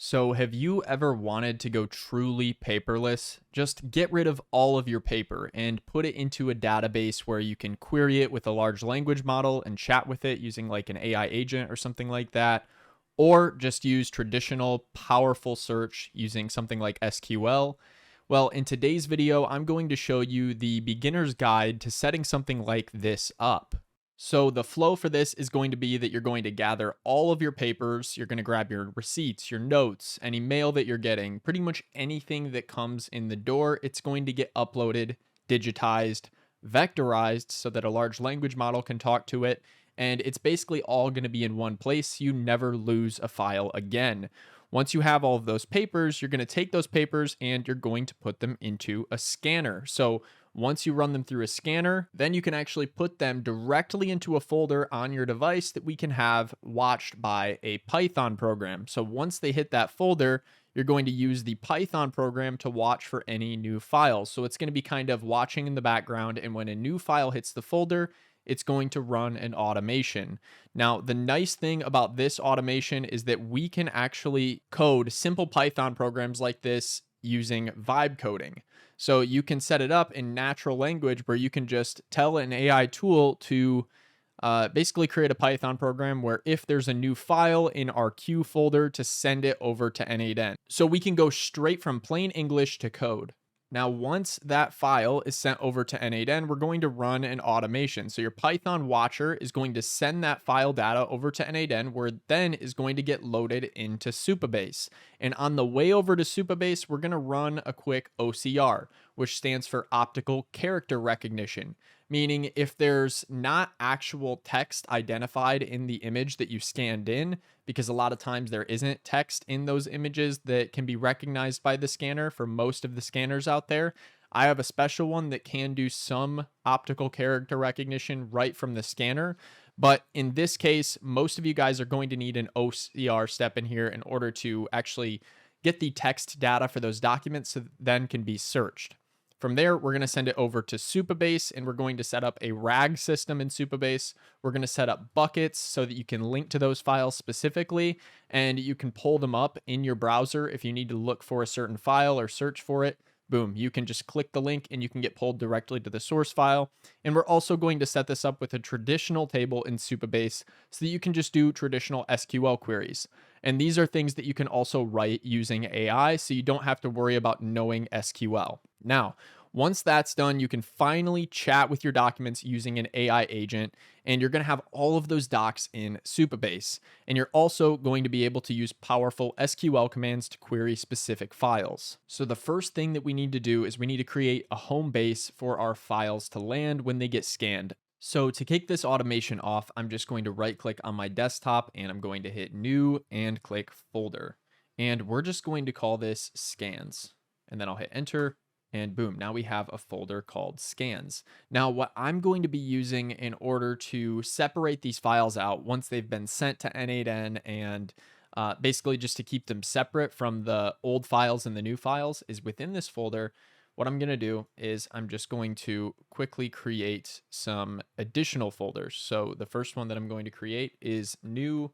So, have you ever wanted to go truly paperless? Just get rid of all of your paper and put it into a database where you can query it with a large language model and chat with it using like an AI agent or something like that. Or just use traditional powerful search using something like SQL. Well, in today's video, I'm going to show you the beginner's guide to setting something like this up. So the flow for this is going to be that you're going to gather all of your papers, you're going to grab your receipts, your notes, any mail that you're getting, pretty much anything that comes in the door, it's going to get uploaded, digitized, vectorized so that a large language model can talk to it, and it's basically all going to be in one place. You never lose a file again. Once you have all of those papers, you're going to take those papers and you're going to put them into a scanner. So once you run them through a scanner, then you can actually put them directly into a folder on your device that we can have watched by a Python program. So once they hit that folder, you're going to use the Python program to watch for any new files. So it's going to be kind of watching in the background, and when a new file hits the folder, it's going to run an automation. Now, the nice thing about this automation is that we can actually code simple Python programs like this using vibe coding. So you can set it up in natural language where you can just tell an AI tool to basically create a Python program where if there's a new file in our queue folder, to send it over to N8N. So we can go straight from plain English to code. Now, once that file is sent over to N8N, we're going to run an automation. So your Python watcher is going to send that file data over to N8N, where it then is going to get loaded into Supabase. And on the way over to Supabase, we're going to run a quick OCR, which stands for optical character recognition. Meaning if there's not actual text identified in the image that you scanned in, because a lot of times there isn't text in those images that can be recognized by the scanner for most of the scanners out there. I have a special one that can do some optical character recognition right from the scanner. But in this case, most of you guys are going to need an OCR step in here in order to actually get the text data for those documents so then can be searched. From there, we're going to send it over to Supabase, and we're going to set up a RAG system in Supabase. We're going to set up buckets so that you can link to those files specifically, and you can pull them up in your browser if you need to look for a certain file or search for it. Boom, you can just click the link and you can get pulled directly to the source file. And we're also going to set this up with a traditional table in Supabase so that you can just do traditional SQL queries. And these are things that you can also write using AI, so you don't have to worry about knowing SQL. Now, once that's done, you can finally chat with your documents using an AI agent, and you're going to have all of those docs in Supabase. And you're also going to be able to use powerful SQL commands to query specific files. So the first thing that we need to do is we need to create a home base for our files to land when they get scanned. So to kick this automation off, I'm just going to right click on my desktop and I'm going to hit new and click folder. And we're just going to call this scans. And then I'll hit enter. And boom, now we have a folder called scans. Now, what I'm going to be using in order to separate these files out once they've been sent to N8N and basically just to keep them separate from the old files and the new files is within this folder. What I'm going to do is I'm just going to quickly create some additional folders. So the first one that I'm going to create is new.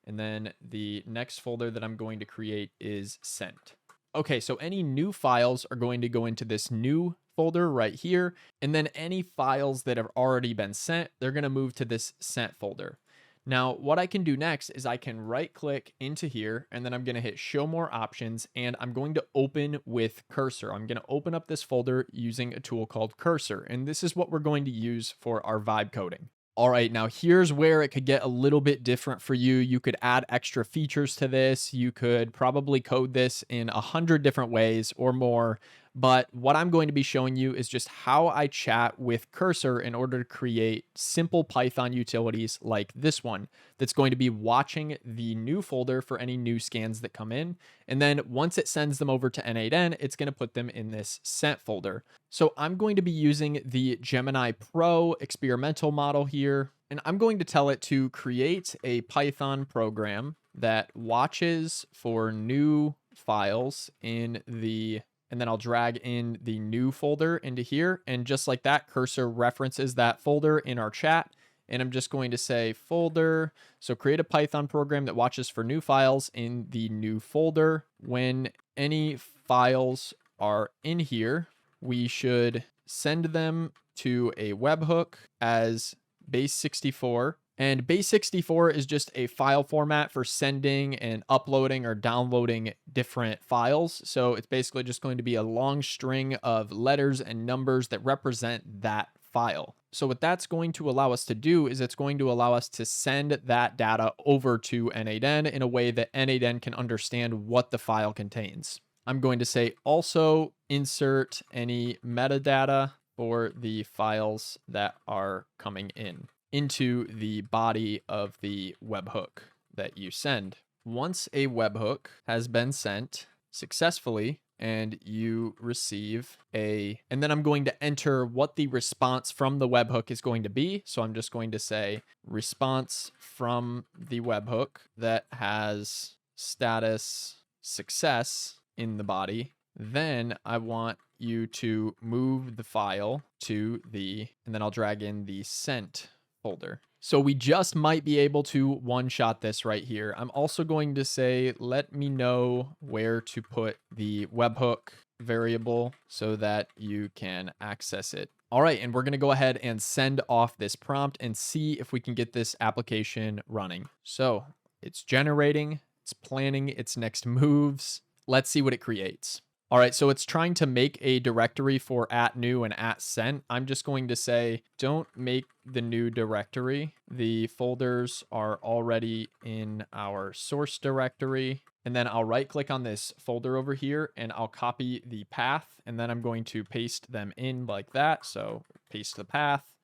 And then the next folder that I'm going to create is sent. Okay, so any new files are going to go into this new folder right here. And then any files that have already been sent, they're going to move to this sent folder. Now, what I can do next is I can right click into here, and then I'm going to hit show more options, and I'm going to open with cursor. I'm going to open up this folder using a tool called cursor, and this is what we're going to use for our vibe coding. All right, now here's where it could get a little bit different for you. You could add extra features to this. You could probably code this in 100 different ways or more. But what I'm going to be showing you is just how I chat with Cursor in order to create simple Python utilities like this one that's going to be watching the new folder for any new scans that come in. And then once it sends them over to N8N, it's going to put them in this sent folder. So I'm going to be using the Gemini Pro experimental model here, and I'm going to tell it to create a Python program that watches for new files in the and then I'll drag in the new folder into here. And just like that, Cursor references that folder in our chat. and I'm just going to say folder. So create a Python program that watches for new files in the new folder. When any files are in here, we should send them to a webhook as base64. And base64 is just a file format for sending and uploading or downloading different files. So it's basically just going to be a long string of letters and numbers that represent that file. So what that's going to allow us to do is it's going to allow us to send that data over to N8N in a way that N8N can understand what the file contains. I'm going to say also insert any metadata for the files that are coming in into the body of the webhook that you send. Once a webhook has been sent successfully and you receive and then I'm going to enter what the response from the webhook is going to be. So I'm just going to say response from the webhook that has status success in the body. Then I want you to move the file to and then I'll drag in the sent folder. So we just might be able to one-shot this right here. I'm also going to say, let me know where to put the webhook variable so that you can access it. All right, and we're going to go ahead and send off this prompt and see if we can get this application running. So it's generating, it's planning its next moves. Let's see what it creates. All right, so it's trying to make a directory for @new and @sent. I'm just going to say, don't make the new directory. The folders are already in our source directory. And then I'll right click on this folder over here and I'll copy the path. And then I'm going to paste them in like that. So paste the path.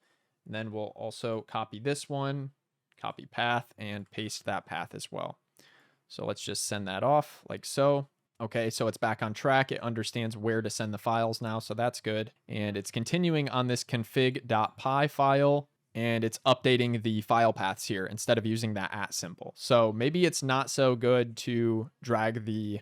And then we'll also copy this one, copy path, and paste that path as well. So let's just send that off like so. Okay, so it's back on track. It understands where to send the files now, so that's good. And it's continuing on this config.py file, and it's updating the file paths here instead of using that @ symbol. So maybe it's not so good to drag the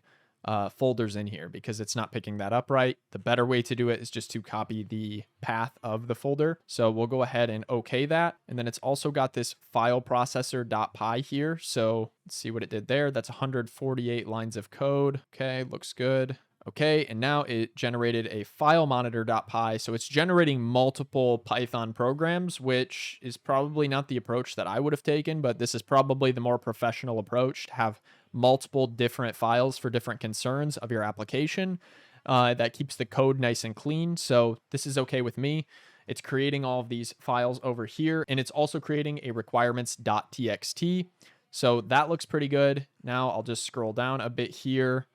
folders in here because it's not picking that up right. The better way to do it is just to copy the path of the folder. So we'll go ahead and okay that. And then it's also got this file processor.py here. So let's see what it did there. That's 148 lines of code. Okay, looks good. Okay, and now it generated a file monitor.py. So it's generating multiple Python programs, which is probably not the approach that I would have taken, but this is probably the more professional approach to have multiple different files for different concerns of your application. That keeps the code nice and clean. So this is okay with me. It's creating all of these files over here, and it's also creating a requirements.txt. So that looks pretty good. Now I'll just scroll down a bit here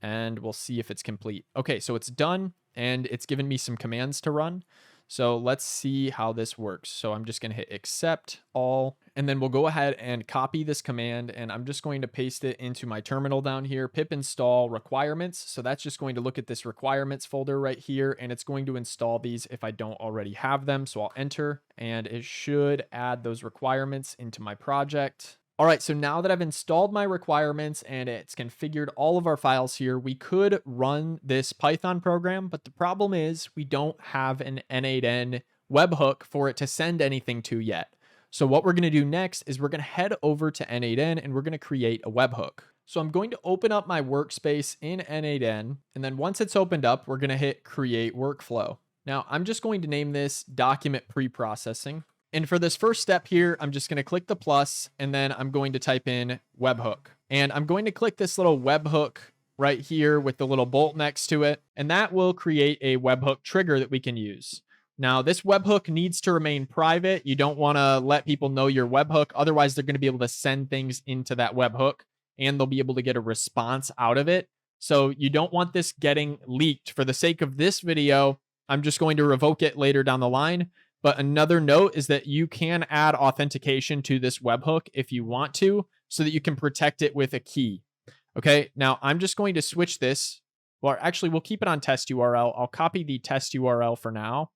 and we'll see if it's complete. Okay, so it's done and it's given me some commands to run. So let's see how this works. So I'm just going to hit accept all, and then we'll go ahead and copy this command, and I'm just going to paste it into my terminal down here, pip install requirements. So that's just going to look at this requirements folder right here, and it's going to install these if I don't already have them. So I'll enter, and it should add those requirements into my project. All right, so now that I've installed my requirements and it's configured all of our files here, we could run this Python program, but the problem is we don't have an N8N webhook for it to send anything to yet. So what we're going to do next is we're going to head over to N8N and we're going to create a webhook. So I'm going to open up my workspace in N8N, and then once it's opened up, we're going to hit create workflow. Now I'm just going to name this document preprocessing. And for this first step here, I'm just going to click the plus, and then I'm going to type in webhook. And I'm going to click this little webhook right here with the little bolt next to it, and that will create a webhook trigger that we can use. Now, this webhook needs to remain private. You don't want to let people know your webhook. Otherwise, they're going to be able to send things into that webhook, and they'll be able to get a response out of it. So you don't want this getting leaked. For the sake of this video, I'm just going to revoke it later down the line. But another note is that you can add authentication to this webhook if you want to, so that you can protect it with a key. Okay, now I'm just going to switch this. Well, actually, we'll keep it on test URL. I'll copy the test URL for now.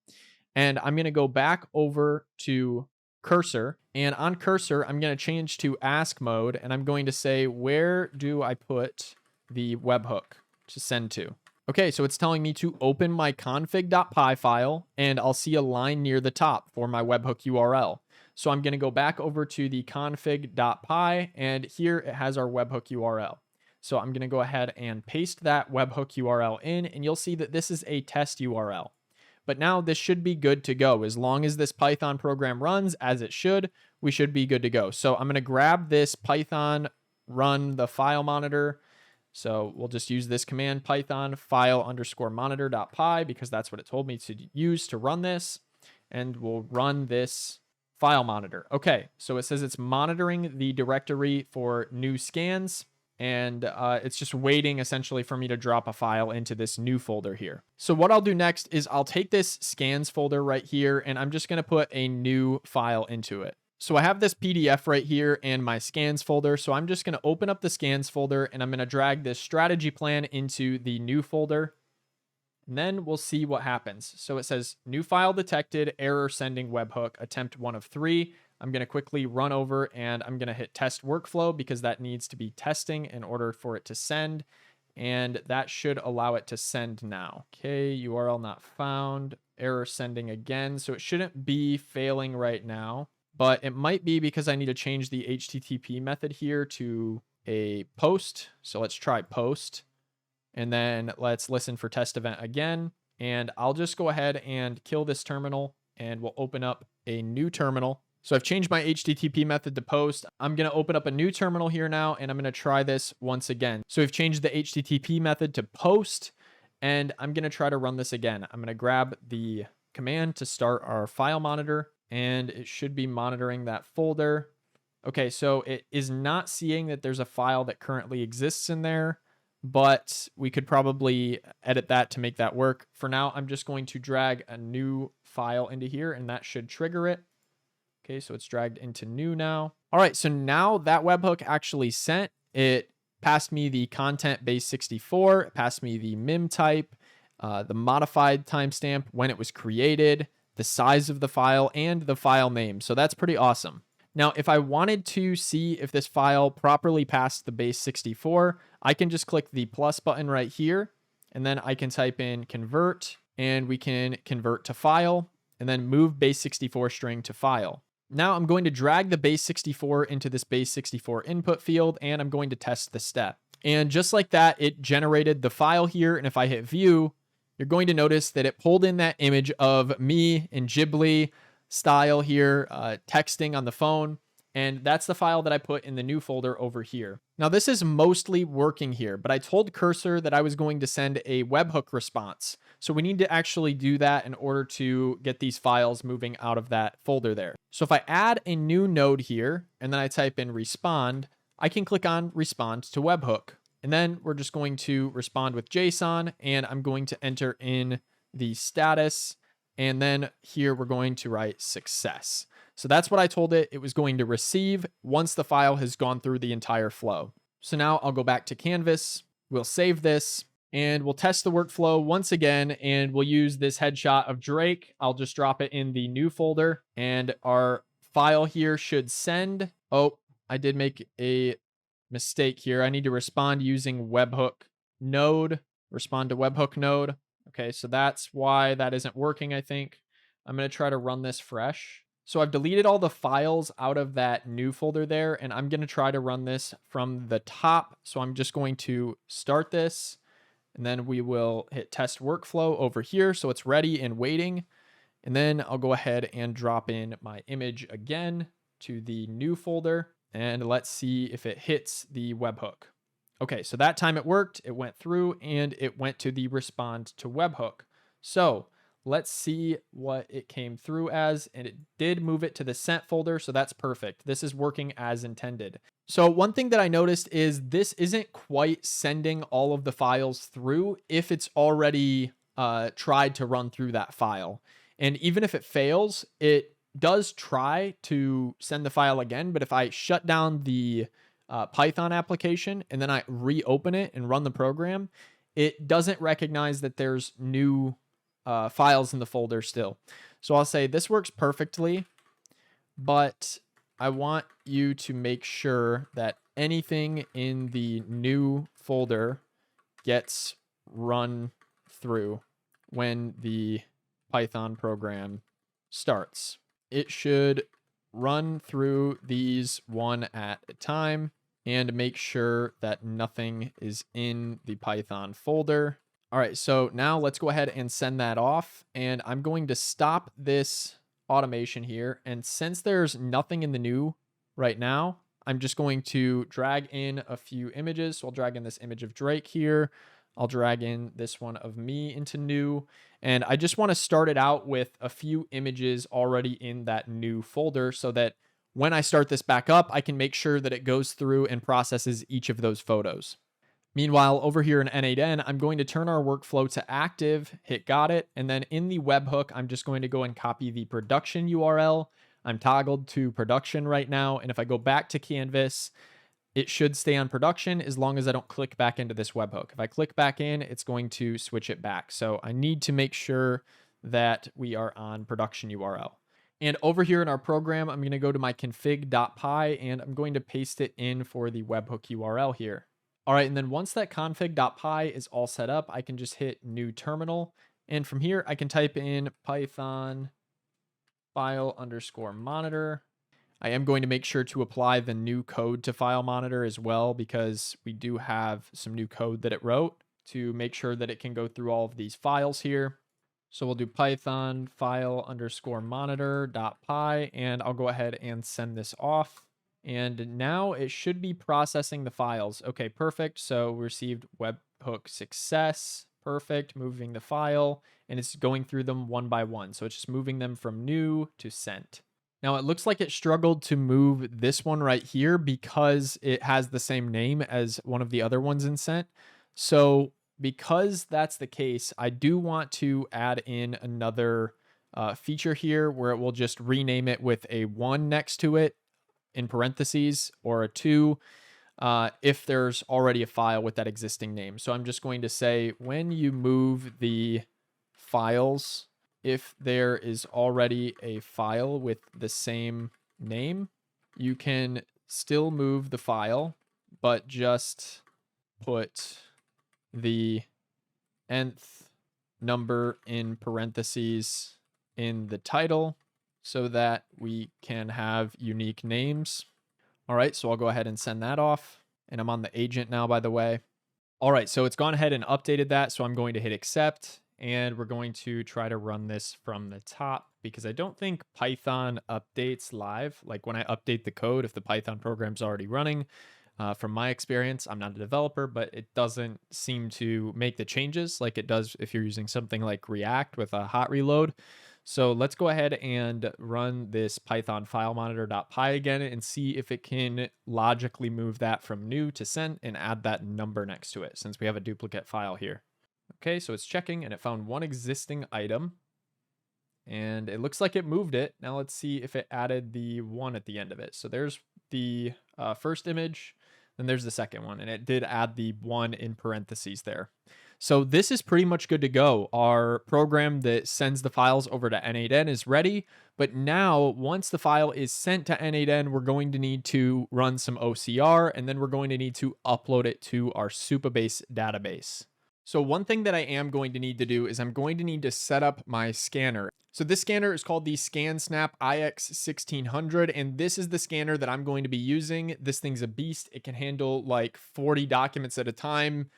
And I'm going to go back over to cursor. And on cursor, I'm going to change to ask mode. And I'm going to say, where do I put the webhook to send to? Okay, so it's telling me to open my config.py file, and I'll see a line near the top for my webhook URL. So I'm going to go back over to the config.py, and here it has our webhook URL. So I'm going to go ahead and paste that webhook URL in, and you'll see that this is a test URL. But now this should be good to go. As long as this Python program runs as it should, we should be good to go. So I'm going to grab this Python run the file monitor. So we'll just use this command, Python file underscore monitor.py, because that's what it told me to use to run this. And we'll run this file monitor. Okay, so it says it's monitoring the directory for new scans. And it's just waiting essentially for me to drop a file into this new folder here. So what I'll do next is I'll take this scans folder right here, and I'm just going to put a new file into it. So I have this PDF right here and my scans folder. So I'm just going to open up the scans folder, and I'm going to drag this strategy plan into the new folder. And then we'll see what happens. So it says new file detected, error sending webhook, attempt 1 of 3. I'm going to quickly run over and I'm going to hit test workflow because that needs to be testing in order for it to send. And that should allow it to send now. Okay, URL not found, error sending again. So it shouldn't be failing right now, but it might be because I need to change the HTTP method here to a post. So let's try post. And then let's listen for test event again. And I'll just go ahead and kill this terminal and we'll open up a new terminal. So I've changed my HTTP method to post. I'm going to open up a new terminal here now, and I'm going to try this once again. So we've changed the HTTP method to post, and I'm going to try to run this again. I'm going to grab the command to start our file monitor, and it should be monitoring that folder. Okay, so it is not seeing that there's a file that currently exists in there, but we could probably edit that to make that work. For now, I'm just going to drag a new file into here, and that should trigger it. Okay, so it's dragged into new now. All right, so now that webhook actually sent. It passed me the content base 64, it passed me the mim type, the modified timestamp, when it was created, the size of the file, and the file name. So that's pretty awesome. Now, if I wanted to see if this file properly passed the base 64, I can just click the plus button right here, and then I can type in convert, and we can convert to file, and then move base 64 string to file. Now I'm going to drag the base 64 into this base 64 input field, and I'm going to test the step. And just like that, it generated the file here. And if I hit view, you're going to notice that it pulled in that image of me in Ghibli style here, texting on the phone. And that's the file that I put in the new folder over here. Now this is mostly working here, but I told Cursor that I was going to send a webhook response. So we need to actually do that in order to get these files moving out of that folder there. So if I add a new node here, and then I type in respond, I can click on respond to webhook. And then we're just going to respond with JSON, and I'm going to enter in the status. And then here we're going to write success. So that's what I told it was going to receive once the file has gone through the entire flow. So now I'll go back to Canvas, we'll save this, and we'll test the workflow once again, and we'll use this headshot of Drake. I'll just drop it in the new folder, and our file here should send. Oh, I did make a mistake here. I need to respond using webhook node, respond to webhook node. Okay, so that's why that isn't working, I think. I'm going to try to run this fresh. So I've deleted all the files out of that new folder there, and I'm going to try to run this from the top. So I'm just going to start this, and then we will hit test workflow over here. So it's ready and waiting. And then I'll go ahead and drop in my image again to the new folder, and let's see if it hits the webhook. Okay, so that time it worked, it went through, and it went to the respond to webhook. So let's see what it came through as, and it did move it to the sent folder, so that's perfect. This is working as intended. So one thing that I noticed is this isn't quite sending all of the files through if it's already tried to run through that file. And even if it fails, it does try to send the file again, but if I shut down the Python application and then I reopen it and run the program, it doesn't recognize that there's new files in the folder still. So I'll say this works perfectly, but I want you to make sure that anything in the new folder gets run through when the Python program starts. It should run through these one at a time and make sure that nothing is in the Python folder. All right, so now let's go ahead and send that off. And I'm going to stop this automation here. And since there's nothing in the new right now, I'm just going to drag in a few images. So I'll drag in this image of Drake here. I'll drag in this one of me into new. And I just want to start it out with a few images already in that new folder so that when I start this back up, I can make sure that it goes through and processes each of those photos. Meanwhile, over here in N8N, I'm going to turn our workflow to active, hit got it, and then in the webhook, I'm just going to go and copy the production URL. I'm toggled to production right now, and if I go back to Canvas, it should stay on production as long as I don't click back into this webhook. If I click back in, it's going to switch it back. So I need to make sure that we are on production URL. And over here in our program, I'm going to go to my config.py and I'm going to paste it in for the webhook URL here. All right, and then once that config.py is all set up, I can just hit new terminal. And from here, I can type in Python file_monitor. I am going to make sure to apply the new code to file monitor as well, because we do have some new code that it wrote to make sure that it can go through all of these files here. So we'll do Python file_monitor.py, and I'll go ahead and send this off. And now it should be processing the files. Okay, perfect. So we received webhook success. Perfect. Moving the file, and it's going through them one by one. So it's just moving them from new to sent. Now it looks like it struggled to move this one right here because it has the same name as one of the other ones in sent. So because that's the case, I do want to add in another feature here where it will just rename it with a 1 next to it in parentheses, or a 2 if there's already a file with that existing name. So I'm just going to say when you move the files, if there is already a file with the same name, you can still move the file, but just put the nth number in parentheses in the title so that we can have unique names. All right, so I'll go ahead and send that off. And I'm on the agent now, by the way. All right, so it's gone ahead and updated that. So I'm going to hit accept, and we're going to try to run this from the top because I don't think Python updates live. Like when I update the code, if the Python program's already running, from my experience, I'm not a developer, but it doesn't seem to make the changes like it does if you're using something like React with a hot reload. So let's go ahead and run this Python file monitor.py again and see if it can logically move that from new to sent and add that number next to it since we have a duplicate file here. Okay, so it's checking and it found one existing item and it looks like it moved it. Now let's see if it added the 1 at the end of it. So there's the first image, then there's the second one, and it did add the 1 in parentheses there. So this is pretty much good to go. Our program that sends the files over to N8N is ready, but now once the file is sent to N8N, we're going to need to run some OCR, and then we're going to need to upload it to our Supabase database. So one thing that I am going to need to do is I'm going to need to set up my scanner. So this scanner is called the ScanSnap IX1600, and this is the scanner that I'm going to be using. This thing's a beast. It can handle like 40 documents at a time,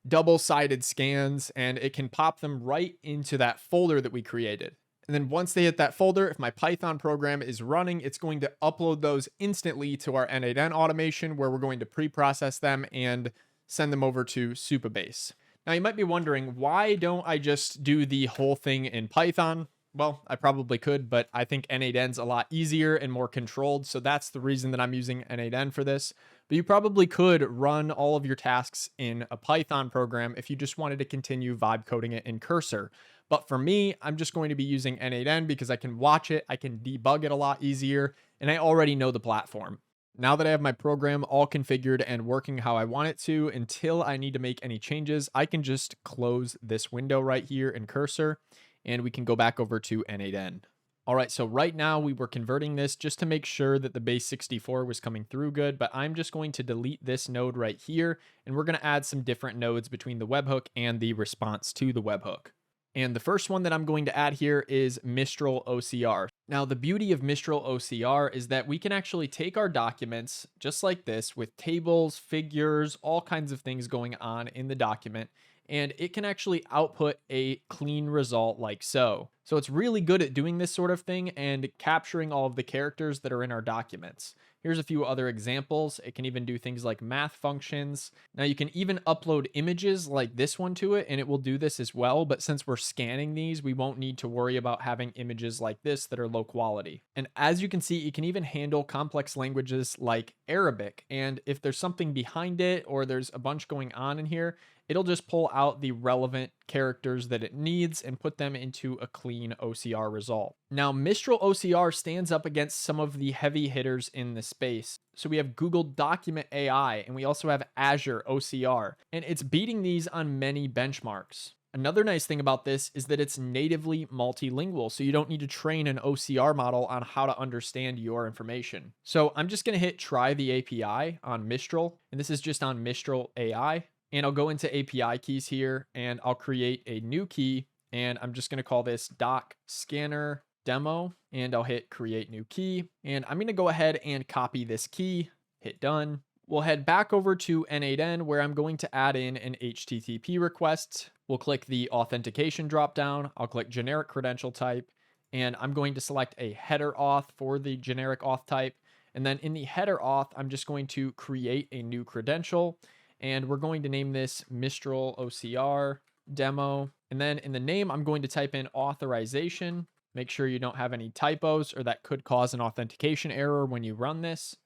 double-sided scans, and it can pop them right into that folder that we created. And then once they hit that folder, if my Python program is running, it's going to upload those instantly to our N8N automation where we're going to pre-process them and send them over to Supabase. Now you might be wondering, why don't I just do the whole thing in Python? Well, I probably could, but I think N8N's a lot easier and more controlled. So that's the reason that I'm using N8N for this. But you probably could run all of your tasks in a Python program if you just wanted to continue vibe coding it in Cursor. But for me, I'm just going to be using N8N because I can watch it, I can debug it a lot easier, and I already know the platform. Now that I have my program all configured and working how I want it to, until I need to make any changes, I can just close this window right here in Cursor, and we can go back over to N8N. All right, so right now we were converting this just to make sure that the base 64 was coming through good, but I'm just going to delete this node right here, and we're going to add some different nodes between the webhook and the response to the webhook. And the first one that I'm going to add here is Mistral OCR. Now, the beauty of Mistral OCR is that we can actually take our documents just like this with tables, figures, all kinds of things going on in the document, and it can actually output a clean result like so. So it's really good at doing this sort of thing and capturing all of the characters that are in our documents. Here's a few other examples. It can even do things like math functions. Now you can even upload images like this one to it and it will do this as well. But since we're scanning these, we won't need to worry about having images like this that are low quality. And as you can see, it can even handle complex languages like Arabic. And if there's something behind it or there's a bunch going on in here, it'll just pull out the relevant characters that it needs and put them into a clean OCR result. Now, Mistral OCR stands up against some of the heavy hitters in the space. So we have Google Document AI, and we also have Azure OCR, and it's beating these on many benchmarks. Another nice thing about this is that it's natively multilingual, so you don't need to train an OCR model on how to understand your information. So I'm just going to hit try the API on Mistral, and this is just on Mistral AI. And I'll go into API keys here and I'll create a new key. And I'm just going to call this doc scanner demo. And I'll hit create new key. And I'm going to go ahead and copy this key, hit done. We'll head back over to N8N where I'm going to add in an HTTP request. We'll click the authentication dropdown. I'll click generic credential type. And I'm going to select a header auth for the generic auth type. And then in the header auth, I'm just going to create a new credential. And we're going to name this Mistral OCR demo. And then in the name, I'm going to type in authorization. Make sure you don't have any typos or that could cause an authentication error when you run this.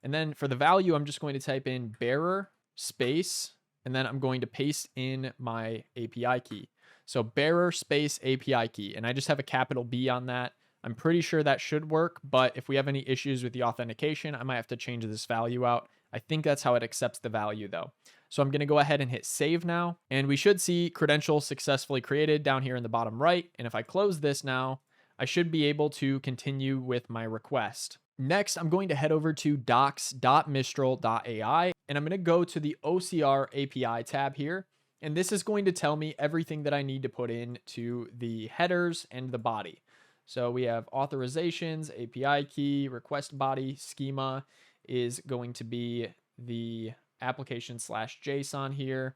And then for the value, I'm just going to type in bearer space, and then I'm going to paste in my API key. So bearer space API key, and I just have a capital B on that. I'm pretty sure that should work, but if we have any issues with the authentication, I might have to change this value out. I think that's how it accepts the value though. So I'm going to go ahead and hit save now, and we should see credentials successfully created down here in the bottom right. And if I close this now, I should be able to continue with my request. Next, I'm going to head over to docs.mistral.ai, and I'm going to go to the OCR API tab here. And this is going to tell me everything that I need to put into the headers and the body. So we have authorizations, API key, request body, schema is going to be the application/JSON here.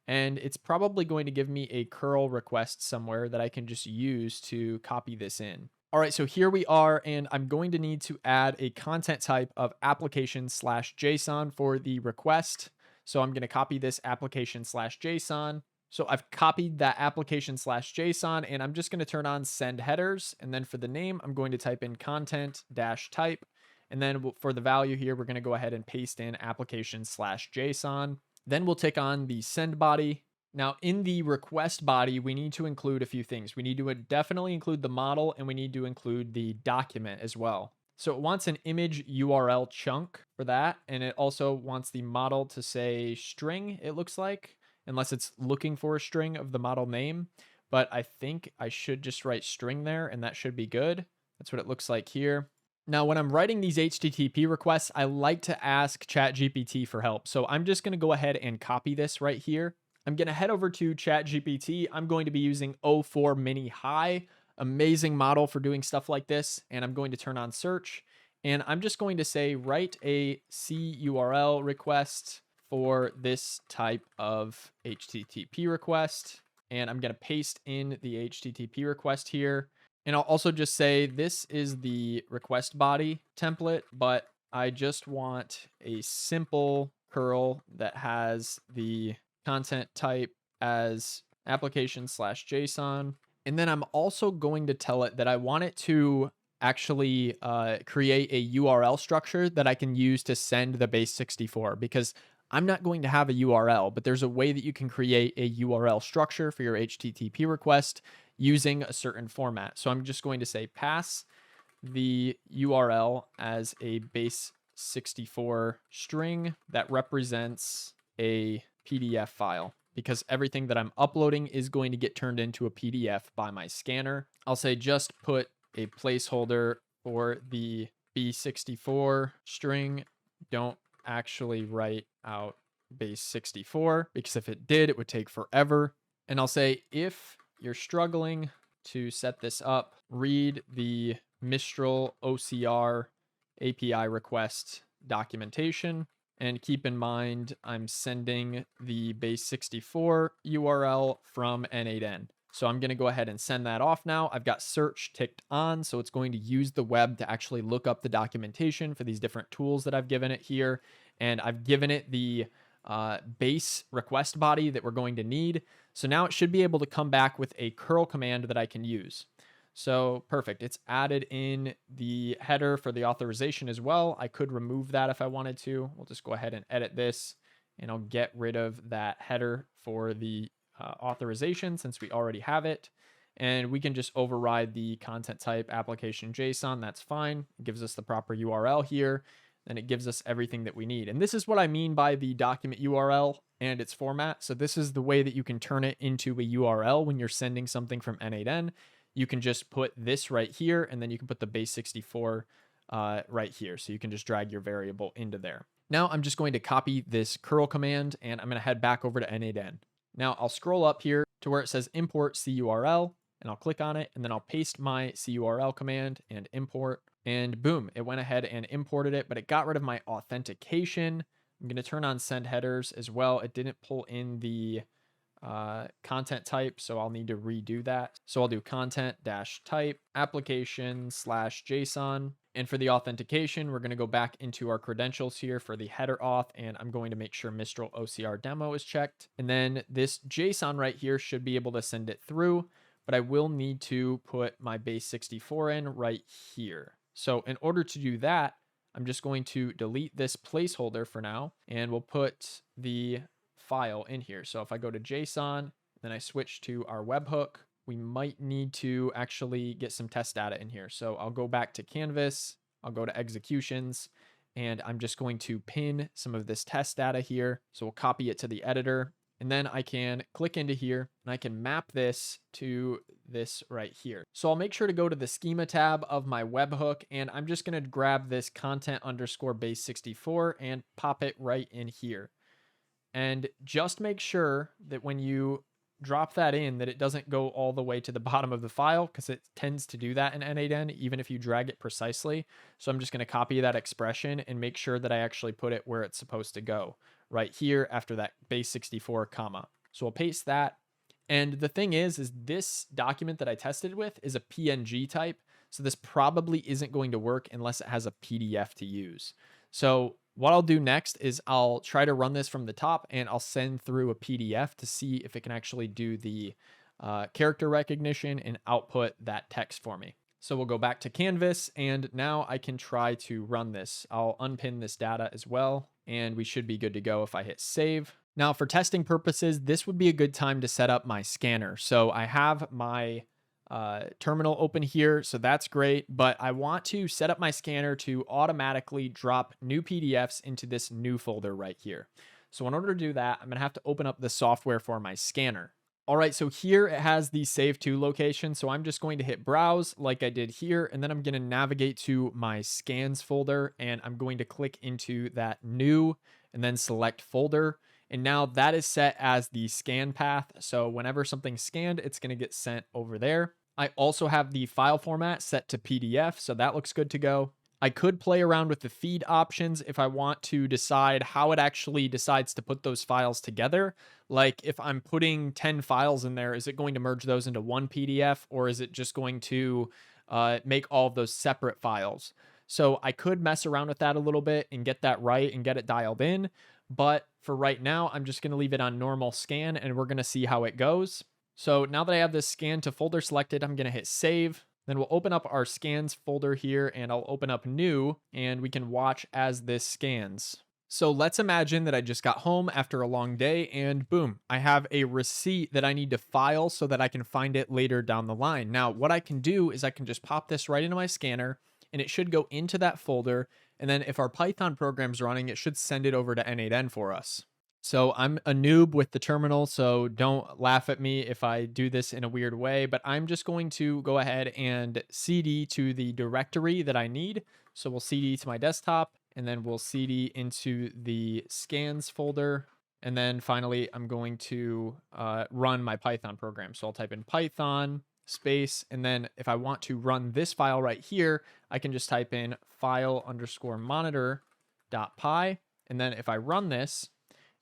And it's probably going to give me a curl request somewhere that I can just use to copy this in. All right, so here we are, and I'm going to need to add a content type of application/JSON for the request. So I'm going to copy this application/JSON. So I've copied that application/JSON, and I'm just going to turn on send headers. And then for the name, I'm going to type in content-type. And then for the value here, we're going to go ahead and paste in application/JSON. Then we'll take on the send body. Now in the request body, we need to include a few things. We need to definitely include the model, and we need to include the document as well. So it wants an image URL chunk for that. And it also wants the model to say string, it looks like, unless it's looking for a string of the model name. But I think I should just write string there, and that should be good. That's what it looks like here. Now, when I'm writing these HTTP requests, I like to ask ChatGPT for help. So I'm just going to go ahead and copy this right here. I'm going to head over to ChatGPT. I'm going to be using O4 Mini High, amazing model for doing stuff like this. And I'm going to turn on search. And I'm just going to say, write a CURL request for this type of HTTP request. And I'm going to paste in the HTTP request here. And I'll also just say this is the request body template, but I just want a simple curl that has the content type as application/JSON. And then I'm also going to tell it that I want it to actually create a URL structure that I can use to send the base64, because I'm not going to have a URL, but there's a way that you can create a URL structure for your HTTP request using a certain format. So I'm just going to say pass the URL as a base64 string that represents a PDF file, because everything that I'm uploading is going to get turned into a PDF by my scanner. I'll say just put a placeholder for the B64 string. Don't actually write out base64, because if it did, it would take forever. And I'll say if you're struggling to set this up, read the Mistral OCR API request documentation. And keep in mind, I'm sending the base64 URL from N8N. So I'm going to go ahead and send that off now. I've got search ticked on, so it's going to use the web to actually look up the documentation for these different tools that I've given it here. And I've given it the base request body that we're going to need. So now it should be able to come back with a curl command that I can use. So perfect. It's added in the header for the authorization as well. I could remove that if I wanted to. We'll just go ahead and edit this, and I'll get rid of that header for the authorization since we already have it. And we can just override the content type application JSON. That's fine. It gives us the proper URL here. Then it gives us everything that we need. And this is what I mean by the document URL and its format. So this is the way that you can turn it into a URL when you're sending something from N8N. You can just put this right here, and then you can put the base64 right here. So you can just drag your variable into there. Now I'm just going to copy this curl command, and I'm going to head back over to N8N. Now I'll scroll up here to where it says import CURL, and I'll click on it, and then I'll paste my CURL command and import, and boom, it went ahead and imported it, but it got rid of my authentication. I'm going to turn on send headers as well. It didn't pull in the content type, so I'll need to redo that. So I'll do content dash type application slash JSON. And for the authentication, we're going to go back into our credentials here for the header auth, and I'm going to make sure Mistral OCR demo is checked. And then this JSON right here should be able to send it through, but I will need to put my base64 in right here. So in order to do that, I'm just going to delete this placeholder for now, and we'll put the file in here. So if I go to JSON, then I switch to our webhook, we might need to actually get some test data in here. So I'll go back to Canvas, I'll go to executions, and I'm just going to pin some of this test data here. So we'll copy it to the editor, and then I can click into here and I can map this to this right here. So I'll make sure to go to the schema tab of my webhook, and I'm just going to grab this content underscore base64 and pop it right in here. And just make sure that when you drop that in, that it doesn't go all the way to the bottom of the file, because it tends to do that in N8N, even if you drag it precisely. So I'm just going to copy that expression and make sure that I actually put it where it's supposed to go, right here after that base64 comma. So we'll paste that. And the thing is this document that I tested with is a PNG type. So this probably isn't going to work unless it has a PDF to use. So what I'll do next is I'll try to run this from the top, and I'll send through a PDF to see if it can actually do the character recognition and output that text for me. So we'll go back to Canvas, and now I can try to run this. I'll unpin this data as well, and we should be good to go if I hit save. Now for testing purposes, this would be a good time to set up my scanner. So I have my terminal open here, so that's great, but I want to set up my scanner to automatically drop new PDFs into this new folder right here. So in order to do that, I'm gonna have to open up the software for my scanner. All right, so here it has the save to location, so I'm just going to hit browse like I did here, and then I'm gonna navigate to my scans folder, and I'm going to click into that new and then select folder. And now that is set as the scan path. So whenever something's scanned, it's going to get sent over there. I also have the file format set to PDF, so that looks good to go. I could play around with the feed options if I want to decide how it actually decides to put those files together. Like if I'm putting 10 files in there, is it going to merge those into one PDF, or is it just going to make all of those separate files? So I could mess around with that a little bit and get that right and get it dialed in. But for right now, I'm just going to leave it on normal scan, and we're going to see how it goes. So now that I have this scan to folder selected, I'm going to hit save. Then we'll open up our scans folder here, and I'll open up new, and we can watch as this scans. So let's imagine that I just got home after a long day, and boom, I have a receipt that I need to file so that I can find it later down the line. Now, what I can do is I can just pop this right into my scanner, and it should go into that folder. And then if our Python program's running, it should send it over to N8N for us. So I'm a noob with the terminal, so don't laugh at me if I do this in a weird way, but I'm just going to go ahead and CD to the directory that I need. So we'll CD to my desktop, and then we'll CD into the scans folder, And then finally, I'm going to run my Python program. So I'll type in Python space. And then if I want to run this file right here, I can just type in file_monitor.py. And then if I run this,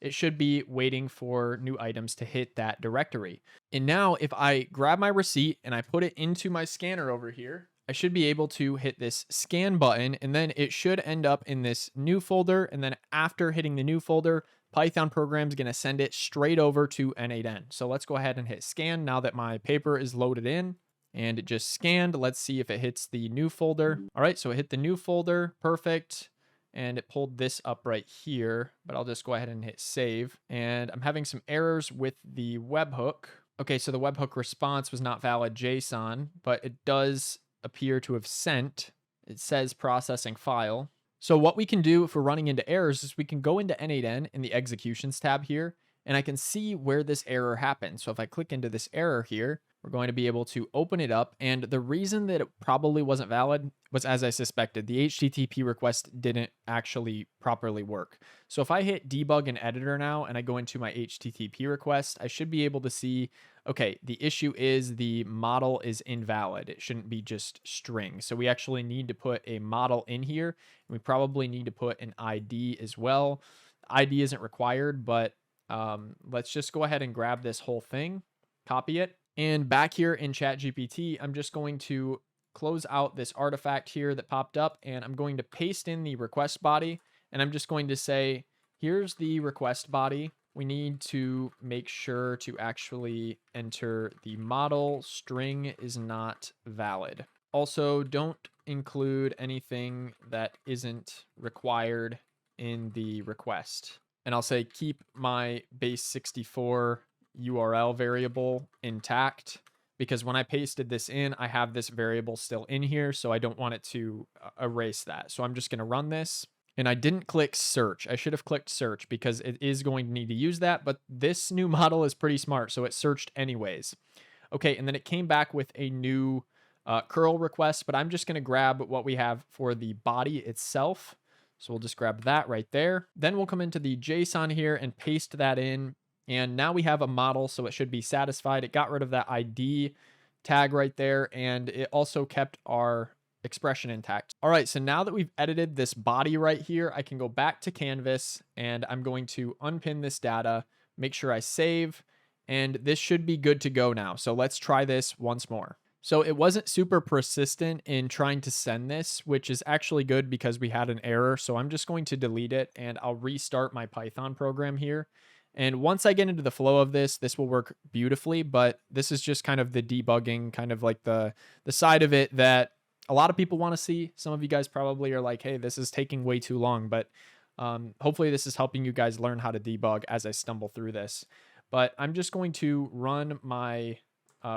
it should be waiting for new items to hit that directory. And now if I grab my receipt and I put it into my scanner over here, I should be able to hit this scan button, and then it should end up in this new folder. And then after hitting the new folder, Python program is going to send it straight over to N8N. So let's go ahead and hit scan now that my paper is loaded in, and it just scanned. Let's see if it hits the new folder. All right, so it hit the new folder. Perfect. And it pulled this up right here, but I'll just go ahead and hit save. And I'm having some errors with the webhook. Okay, so the webhook response was not valid JSON, but it does appear to have sent. It says processing file. So what we can do if we're running into errors is we can go into N8N in the executions tab here, and I can see where this error happened. So if I click into this error here, we're going to be able to open it up. And the reason that it probably wasn't valid was, as I suspected, the HTTP request didn't actually properly work. So if I hit debug in editor now and I go into my HTTP request, I should be able to see, okay, the issue is the model is invalid. It shouldn't be just string. So we actually need to put a model in here. And we probably need to put an ID as well. ID isn't required, but let's just go ahead and grab this whole thing, copy it. And back here in ChatGPT, I'm just going to close out this artifact here that popped up, and I'm going to paste in the request body, and I'm just going to say, here's the request body. We need to make sure to actually enter the model string is not valid. Also, don't include anything that isn't required in the request. And I'll say keep my base64 URL variable intact, because when I pasted this in, I have this variable still in here, so I don't want it to erase that. So I'm just going to run this, and I didn't click search. I should have clicked search because it is going to need to use that, but this new model is pretty smart, so it searched anyways. Okay, and then it came back with a new curl request, but I'm just going to grab what we have for the body itself. So we'll just grab that right there. Then we'll come into the JSON here and paste that in. And now we have a model, so it should be satisfied. It got rid of that ID tag right there, and it also kept our expression intact. All right, so now that we've edited this body right here, I can go back to Canvas, and I'm going to unpin this data, make sure I save, and this should be good to go now. So let's try this once more. So it wasn't super persistent in trying to send this, which is actually good because we had an error. So I'm just going to delete it, and I'll restart my Python program here. And once I get into the flow of this, this will work beautifully, but this is just kind of the debugging, kind of like the side of it that a lot of people want to see. Some of you guys probably are like, hey, this is taking way too long, but hopefully this is helping you guys learn how to debug as I stumble through this. But I'm just going to run my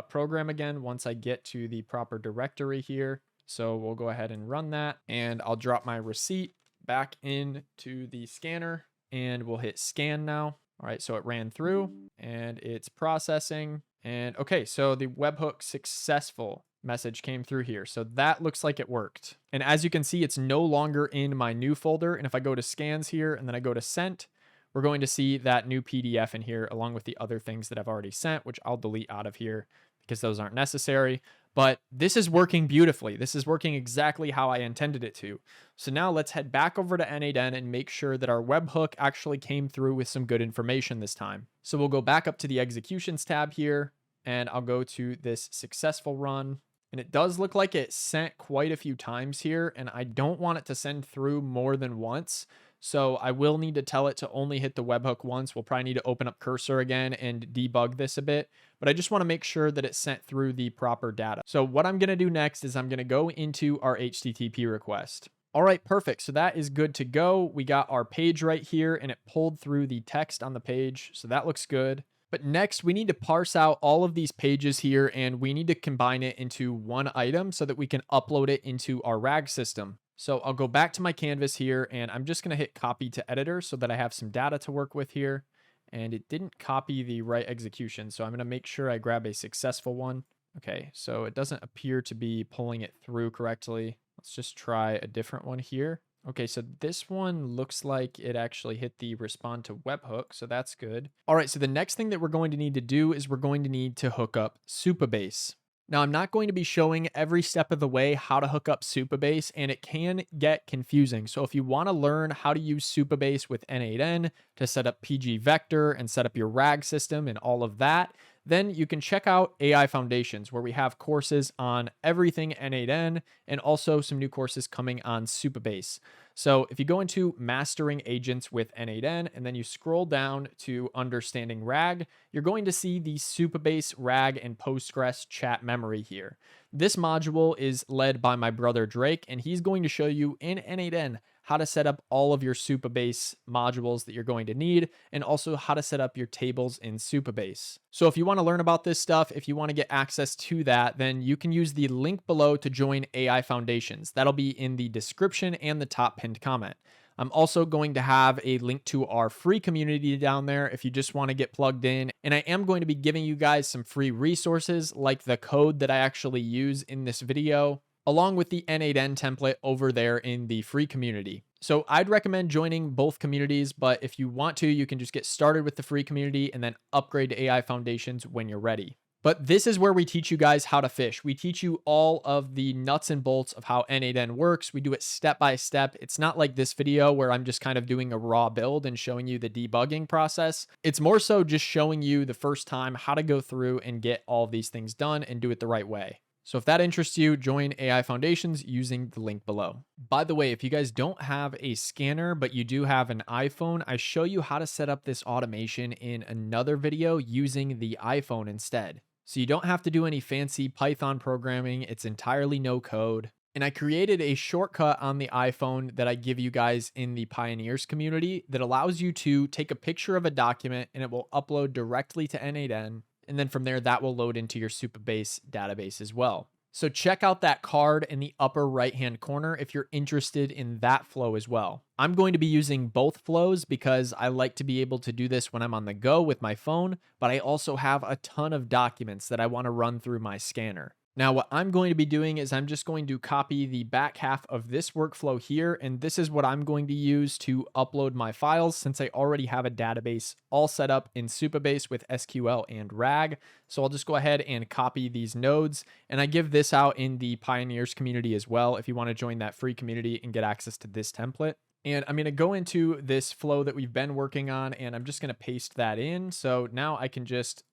program again once I get to the proper directory here. So we'll go ahead and run that, and I'll drop my receipt back into the scanner, and we'll hit scan now. All right, so it ran through and it's processing. And okay, so the webhook successful message came through here. So that looks like it worked. And as you can see, it's no longer in my new folder. And if I go to scans here and then I go to sent, we're going to see that new PDF in here along with the other things that I've already sent, which I'll delete out of here because those aren't necessary. But this is working beautifully. This is working exactly how I intended it to. So now let's head back over to N8N and make sure that our webhook actually came through with some good information this time. So we'll go back up to the executions tab here, and I'll go to this successful run. And it does look like it sent quite a few times here, and I don't want it to send through more than once. So I will need to tell it to only hit the webhook once. We'll probably need to open up cursor again and debug this a bit, but I just want to make sure that it sent through the proper data. So what I'm going to do next is I'm going to go into our HTTP request. All right, perfect. So that is good to go. We got our page right here, and it pulled through the text on the page. So that looks good. But next, we need to parse out all of these pages here, and we need to combine it into one item so that we can upload it into our RAG system. So I'll go back to my canvas here, and I'm just going to hit copy to editor so that I have some data to work with here. And it didn't copy the right execution, so I'm going to make sure I grab a successful one. Okay, so it doesn't appear to be pulling it through correctly. Let's just try a different one here. Okay, so this one looks like it actually hit the respond to webhook, so that's good. All right, so the next thing that we're going to need to do is we're going to need to hook up Supabase. Now, I'm not going to be showing every step of the way how to hook up Supabase, and it can get confusing. So if you want to learn how to use Supabase with N8N to set up PG Vector and set up your RAG system and all of that, then you can check out AI Foundations, where we have courses on everything N8N and also some new courses coming on Supabase. So if you go into Mastering Agents with N8N and then you scroll down to Understanding RAG, you're going to see the Supabase RAG and Postgres chat memory here. This module is led by my brother Drake, and he's going to show you in N8N how to set up all of your Supabase modules that you're going to need, and also how to set up your tables in Supabase. So if you want to learn about this stuff, if you want to get access to that, then you can use the link below to join AI Foundations. That'll be in the description and the top pinned comment. I'm also going to have a link to our free community down there if you just want to get plugged in. And I am going to be giving you guys some free resources like the code that I actually use in this video, along with the N8N template over there in the free community. So I'd recommend joining both communities, but if you want to, you can just get started with the free community and then upgrade to AI Foundations when you're ready. But this is where we teach you guys how to fish. We teach you all of the nuts and bolts of how N8N works. We do it step by step. It's not like this video where I'm just kind of doing a raw build and showing you the debugging process. It's more so just showing you the first time how to go through and get all of these things done and do it the right way. So if that interests you, join AI Foundations using the link below. By the way, if you guys don't have a scanner, but you do have an iPhone, I show you how to set up this automation in another video using the iPhone instead. So you don't have to do any fancy Python programming. It's entirely no code. And I created a shortcut on the iPhone that I give you guys in the Pioneers community that allows you to take a picture of a document and it will upload directly to N8N. And then from there, that will load into your Supabase database as well. So check out that card in the upper right-hand corner if you're interested in that flow as well. I'm going to be using both flows because I like to be able to do this when I'm on the go with my phone, but I also have a ton of documents that I want to run through my scanner. Now, what I'm going to be doing is I'm just going to copy the back half of this workflow here, and this is what I'm going to use to upload my files since I already have a database all set up in Supabase with SQL and RAG. So I'll just go ahead and copy these nodes, and I give this out in the Pioneers community as well if you want to join that free community and get access to this template. And I'm going to go into this flow that we've been working on, and I'm just going to paste that in. So now I can just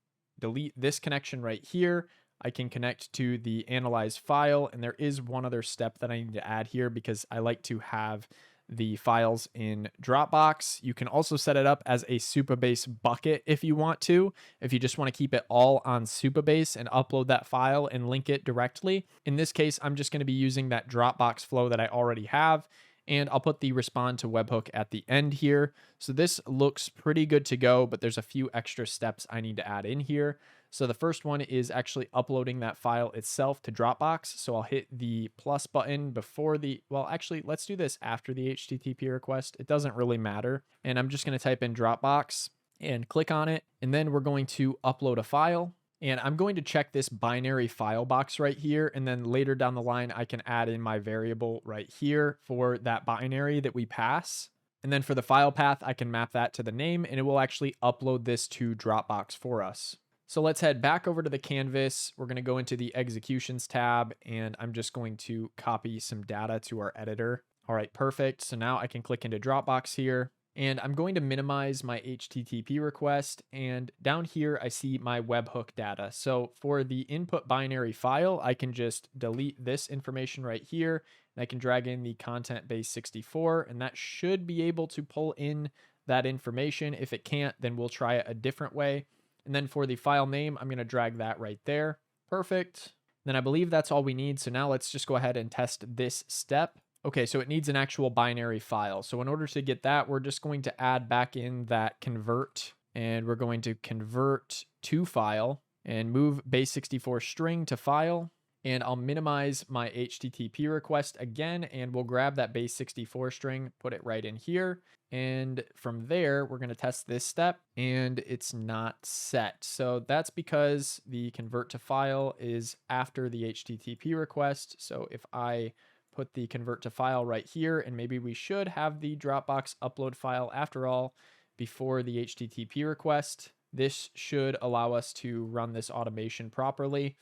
delete this connection right here. I can connect to the analyze file, and there is one other step that I need to add here because I like to have the files in Dropbox. You can also set it up as a Supabase bucket if you want to, if you just want to keep it all on Supabase and upload that file and link it directly. In this case, I'm just going to be using that Dropbox flow that I already have, and I'll put the respond to webhook at the end here. So this looks pretty good to go, but there's a few extra steps I need to add in here. So the first one is actually uploading that file itself to Dropbox. So I'll hit the plus button before well, actually, let's do this after the HTTP request. It doesn't really matter. And I'm just going to type in Dropbox and click on it. And then we're going to upload a file. And I'm going to check this binary file box right here. And then later down the line, I can add in my variable right here for that binary that we pass. And then for the file path, I can map that to the name, and it will actually upload this to Dropbox for us. So let's head back over to the canvas. We're going to go into the executions tab, and I'm just going to copy some data to our editor. All right, perfect. So now I can click into Dropbox here, and I'm going to minimize my HTTP request. And down here, I see my webhook data. So for the input binary file, I can just delete this information right here, and I can drag in the content base 64, and that should be able to pull in that information. If it can't, then we'll try it a different way. And then for the file name, I'm going to drag that right there. Perfect. Then I believe that's all we need. So now let's just go ahead and test this step. Okay, so it needs an actual binary file. So in order to get that, we're just going to add back in that convert, and we're going to convert to file and move base64 string to file. And I'll minimize my HTTP request again, and we'll grab that base64 string, put it right in here. And from there, we're going to test this step, and it's not set. So that's because the convert to file is after the HTTP request. So if I put the convert to file right here, and maybe we should have the Dropbox upload file after all before the HTTP request. This should allow us to run this automation properly.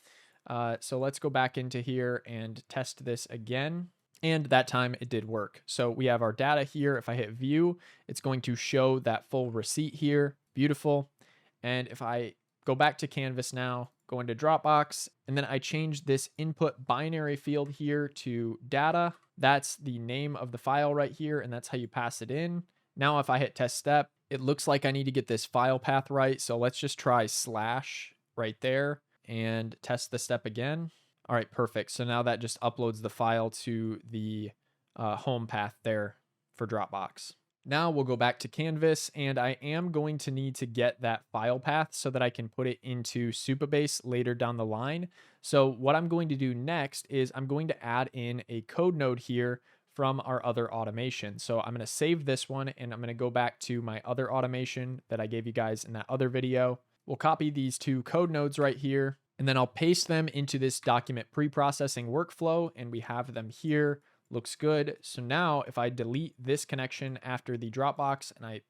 So let's go back into here and test this again. And that time it did work. So we have our data here. If I hit view, it's going to show that full receipt here. Beautiful. And if I go back to Canvas now, go into Dropbox, and then I change this input binary field here to data. That's the name of the file right here, and that's how you pass it in. Now if I hit test step, it looks like I need to get this file path right. So let's just try slash right there and test the step again. All right, perfect. So now that just uploads the file to the home path there for Dropbox. Now we'll go back to Canvas, and I am going to need to get that file path so that I can put it into Supabase later down the line. So what I'm going to do next is I'm going to add in a code node here from our other automation. So I'm going to save this one, and I'm going to go back to my other automation that I gave you guys in that other video. We'll copy these two code nodes right here, and then I'll paste them into this document pre-processing workflow, and we have them here. Looks good. So now if I delete this connection after the Dropbox and I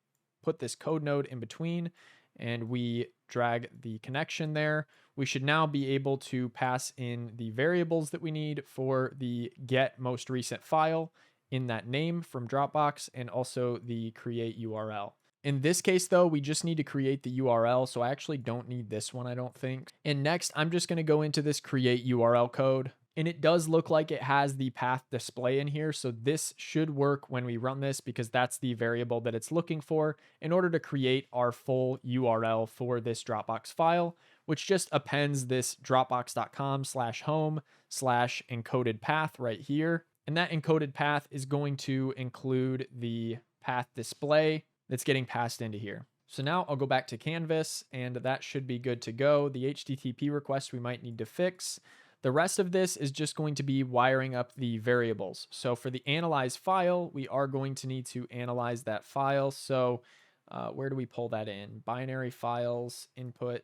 put this code node in between and we drag the connection there, we should now be able to pass in the variables that we need for the get most recent file in that name from Dropbox, and also the create URL. In this case though, we just need to create the URL, so I actually don't need this one, I don't think. And next, I'm just going to go into this create URL code. And it does look like it has the path display in here. So this should work when we run this, because that's the variable that it's looking for in order to create our full URL for this Dropbox file, which just appends this dropbox.com/home/encoded path right here. And that encoded path is going to include the path display that's getting passed into here. So now I'll go back to Canvas, and that should be good to go. The HTTP request we might need to fix. The rest of this is just going to be wiring up the variables. So for the analyze file, we are going to need to analyze that file. So where do we pull that in? Binary files, input,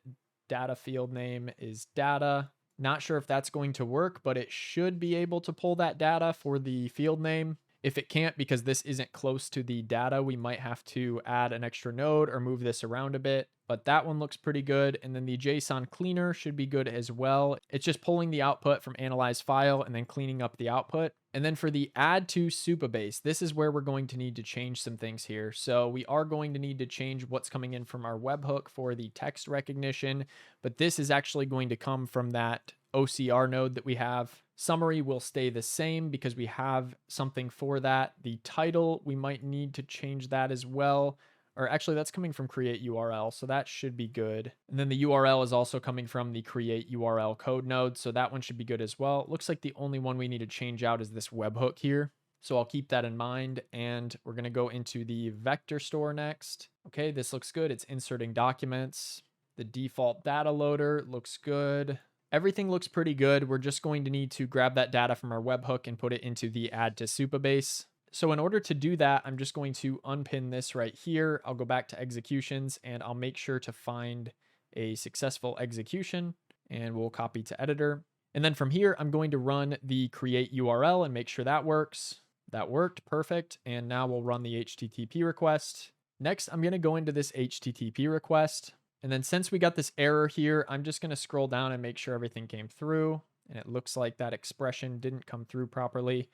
data field name is data. Not sure if that's going to work, but it should be able to pull that data for the field name. If it can't, because this isn't close to the data, we might have to add an extra node or move this around a bit. But that one looks pretty good. And then the JSON cleaner should be good as well. It's just pulling the output from analyze file and then cleaning up the output. And then for the add to Supabase, this is where we're going to need to change some things here. So we are going to need to change what's coming in from our webhook for the text recognition, but this is actually going to come from that OCR node that we have. Summary will stay the same because we have something for that. The title, we might need to change that as well. Or actually, that's coming from create URL, so that should be good. And then the URL is also coming from the create URL code node, so that one should be good as well. It looks like the only one we need to change out is this webhook here. So I'll keep that in mind, and we're going to go into the vector store next. Okay, this looks good. It's inserting documents. The default data loader looks good. Everything looks pretty good. We're just going to need to grab that data from our webhook and put it into the add to Supabase. So in order to do that, I'm just going to unpin this right here. I'll go back to executions, and I'll make sure to find a successful execution, and we'll copy to editor. And then from here, I'm going to run the create URL and make sure that works. That worked, perfect. And now we'll run the HTTP request. Next, I'm going to go into this HTTP request. And then since we got this error here, I'm just going to scroll down and make sure everything came through. And it looks like that expression didn't come through properly.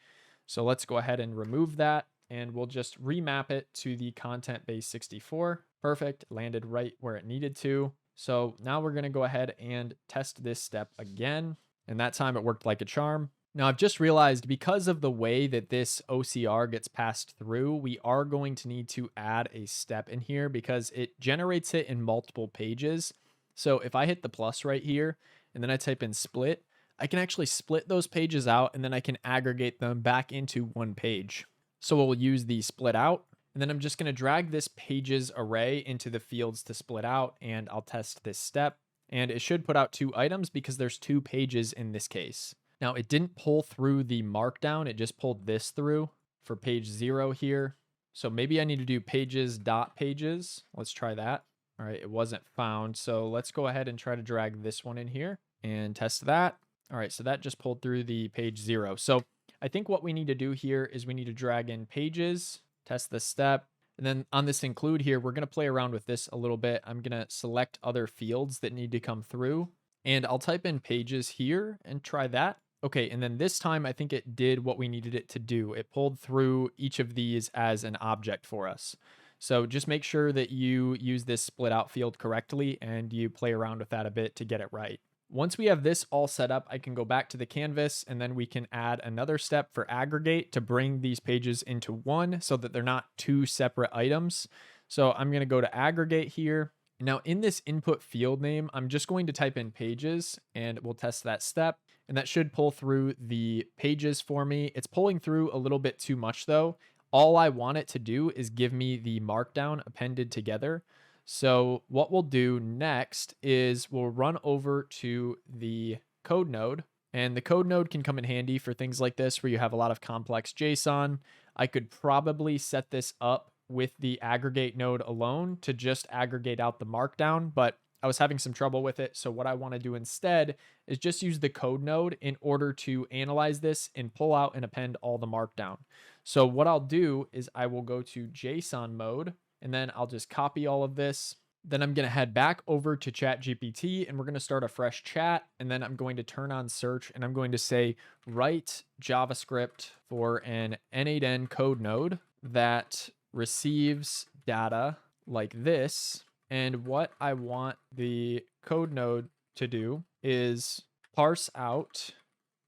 So let's go ahead and remove that, and we'll just remap it to the content base 64. Perfect, landed right where it needed to. So now we're going to go ahead and test this step again. And that time it worked like a charm. Now I've just realized, because of the way that this OCR gets passed through, we are going to need to add a step in here because it generates it in multiple pages. So if I hit the plus right here and then I type in split, I can actually split those pages out, and then I can aggregate them back into one page. So we'll use the split out, and then I'm just going to drag this pages array into the fields to split out, and I'll test this step. And it should put out 2 items because there's 2 pages in this case. Now it didn't pull through the markdown, it just pulled this through for page 0 here. So maybe I need to do pages.pages. Let's try that. All right, it wasn't found. So let's go ahead and try to drag this one in here and test that. All right, so that just pulled through the page 0. So I think what we need to do here is we need to drag in pages, test this step. And then on this include here, we're going to play around with this a little bit. I'm going to select other fields that need to come through, and I'll type in pages here and try that. Okay, and then this time I think it did what we needed it to do. It pulled through each of these as an object for us. So just make sure that you use this split out field correctly and you play around with that a bit to get it right. Once we have this all set up, I can go back to the canvas and then we can add another step for aggregate to bring these pages into one so that they're not two separate items. So I'm going to go to aggregate here. Now in this input field name, I'm just going to type in pages and we'll test that step. And that should pull through the pages for me. It's pulling through a little bit too much though. All I want it to do is give me the markdown appended together. So what we'll do next is we'll run over to the code node, and the code node can come in handy for things like this where you have a lot of complex JSON. I could probably set this up with the aggregate node alone to just aggregate out the markdown, but I was having some trouble with it. So what I want to do instead is just use the code node in order to analyze this and pull out and append all the markdown. So what I'll do is I will go to JSON mode, and then I'll just copy all of this. Then I'm going to head back over to ChatGPT and we're going to start a fresh chat. And then I'm going to turn on search and I'm going to say, write JavaScript for an N8N code node that receives data like this. And what I want the code node to do is parse out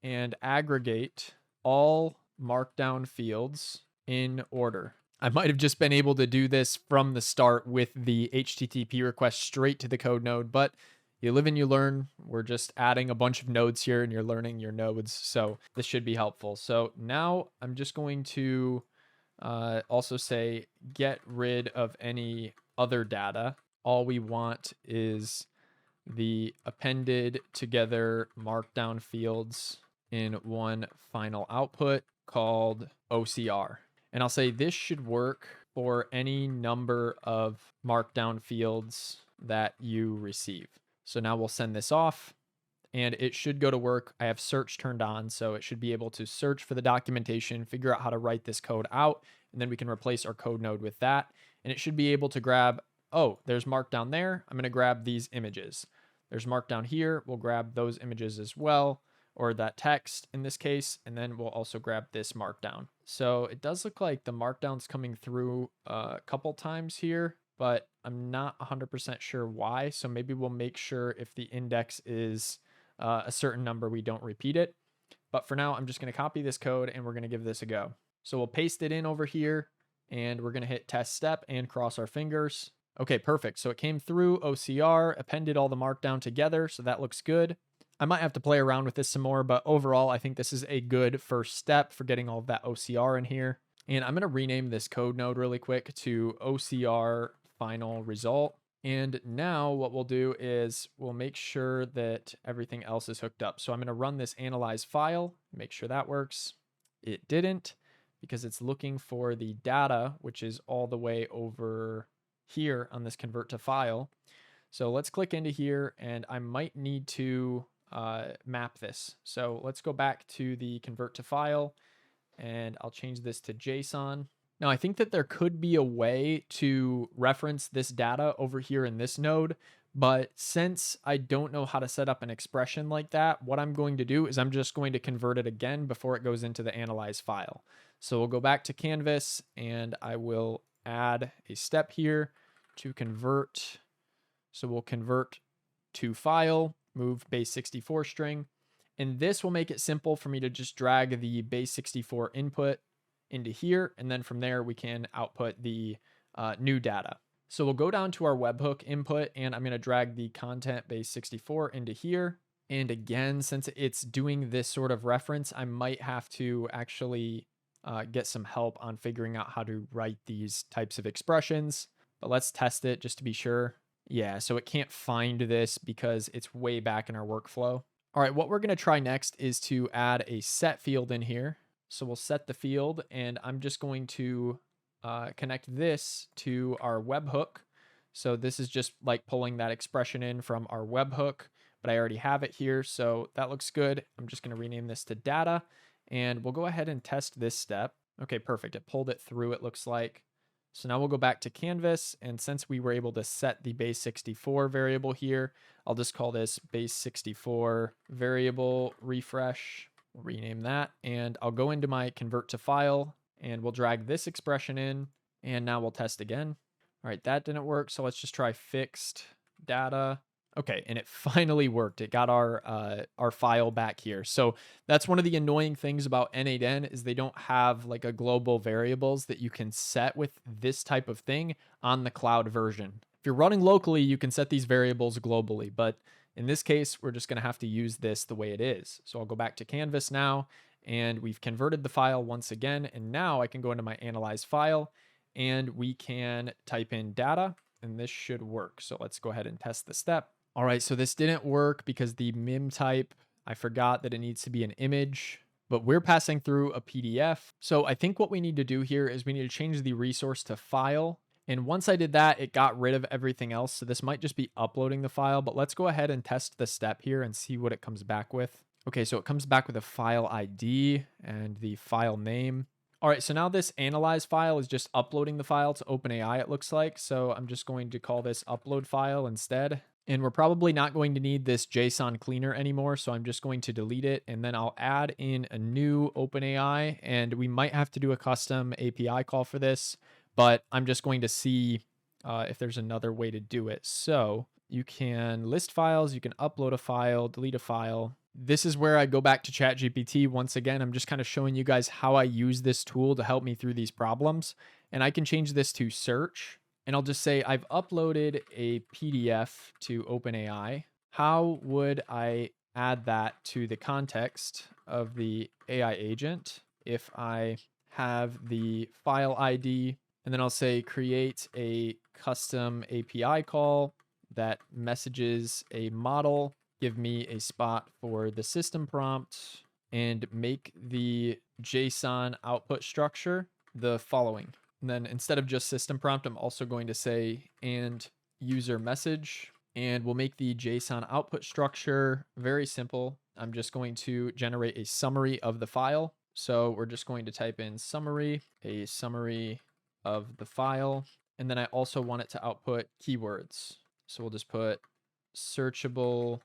and aggregate all markdown fields in order. I might have just been able to do this from the start with the HTTP request straight to the code node, but you live and you learn. We're just adding a bunch of nodes here and you're learning your nodes. So this should be helpful. So now I'm just going to also say, get rid of any other data. All we want is the appended together markdown fields in one final output called OCR. And I'll say this should work for any number of markdown fields that you receive. So now we'll send this off and it should go to work. I have search turned on, so it should be able to search for the documentation, figure out how to write this code out, and then we can replace our code node with that. And it should be able to grab, oh, there's markdown there. I'm going to grab these images. There's markdown here. We'll grab those images as well, or that text in this case, and then we'll also grab this markdown. So it does look like the markdown's coming through a couple times here, but I'm not 100% sure why. So maybe we'll make sure if the index is a certain number, we don't repeat it. But for now, I'm just going to copy this code and we're going to give this a go. So we'll paste it in over here and we're going to hit test step and cross our fingers. Okay, perfect. So it came through OCR, appended all the markdown together. So that looks good. I might have to play around with this some more, but overall, I think this is a good first step for getting all of that OCR in here. And I'm going to rename this code node really quick to OCR final result. And now what we'll do is we'll make sure that everything else is hooked up. So I'm going to run this analyze file, make sure that works. It didn't, because it's looking for the data, which is all the way over here on this convert to file. So let's click into here and I might need to map this. So let's go back to the convert to file and I'll change this to JSON. Now I think that there could be a way to reference this data over here in this node, but since I don't know how to set up an expression like that, what I'm going to do is I'm just going to convert it again before it goes into the analyze file. So we'll go back to canvas and I will add a step here to convert. So we'll convert to file, move base64 string, and this will make it simple for me to just drag the base64 input into here, and then from there we can output the new data. So we'll go down to our webhook input and I'm going to drag the content base64 into here. And again, since it's doing this sort of reference, I might have to actually get some help on figuring out how to write these types of expressions, but let's test it just to be sure. Yeah, so it can't find this because it's way back in our workflow. All right, what we're going to try next is to add a set field in here. So we'll set the field and I'm just going to connect this to our webhook. So this is just like pulling that expression in from our webhook, but I already have it here. So that looks good. I'm just going to rename this to data. And we'll go ahead and test this step. Okay, perfect. It pulled it through, it looks like. So now we'll go back to Canvas, and since we were able to set the base64 variable here, I'll just call this base64 variable refresh. We'll rename that, and I'll go into my convert to file, and we'll drag this expression in, and now we'll test again. All right, that didn't work, so let's just try fixed data. Okay, and it finally worked. It got our file back here. So that's one of the annoying things about N8N is they don't have like a global variables that you can set with this type of thing on the cloud version. If you're running locally, you can set these variables globally, but in this case, we're just going to have to use this the way it is. So I'll go back to Canvas now, and we've converted the file once again, and now I can go into my analyze file, and we can type in data, and this should work. So let's go ahead and test the step. All right, so this didn't work because the mim type, I forgot that it needs to be an image, but we're passing through a PDF. So I think what we need to do here is we need to change the resource to file. And once I did that, it got rid of everything else. So this might just be uploading the file, but let's go ahead and test the step here and see what it comes back with. Okay, so it comes back with a file ID and the file name. All right, so now this analyze file is just uploading the file to OpenAI, it looks like. So I'm just going to call this upload file instead. And we're probably not going to need this JSON cleaner anymore, so I'm just going to delete it, and then I'll add in a new OpenAI, and we might have to do a custom API call for this, but I'm just going to see if there's another way to do it. So you can list files, you can upload a file, delete a file. This is where I go back to ChatGPT. Once again, I'm just kind of showing you guys how I use this tool to help me through these problems, and I can change this to search. And I'll just say I've uploaded a PDF to OpenAI. How would I add that to the context of the AI agent if I have the file ID? And then I'll say create a custom API call that messages a model, give me a spot for the system prompt, and make the JSON output structure the following. And then instead of just system prompt, I'm also going to say and user message, and we'll make the JSON output structure very simple. I'm just going to generate a summary of the file. So we're just going to type in summary, a summary of the file. And then I also want it to output keywords. So we'll just put searchable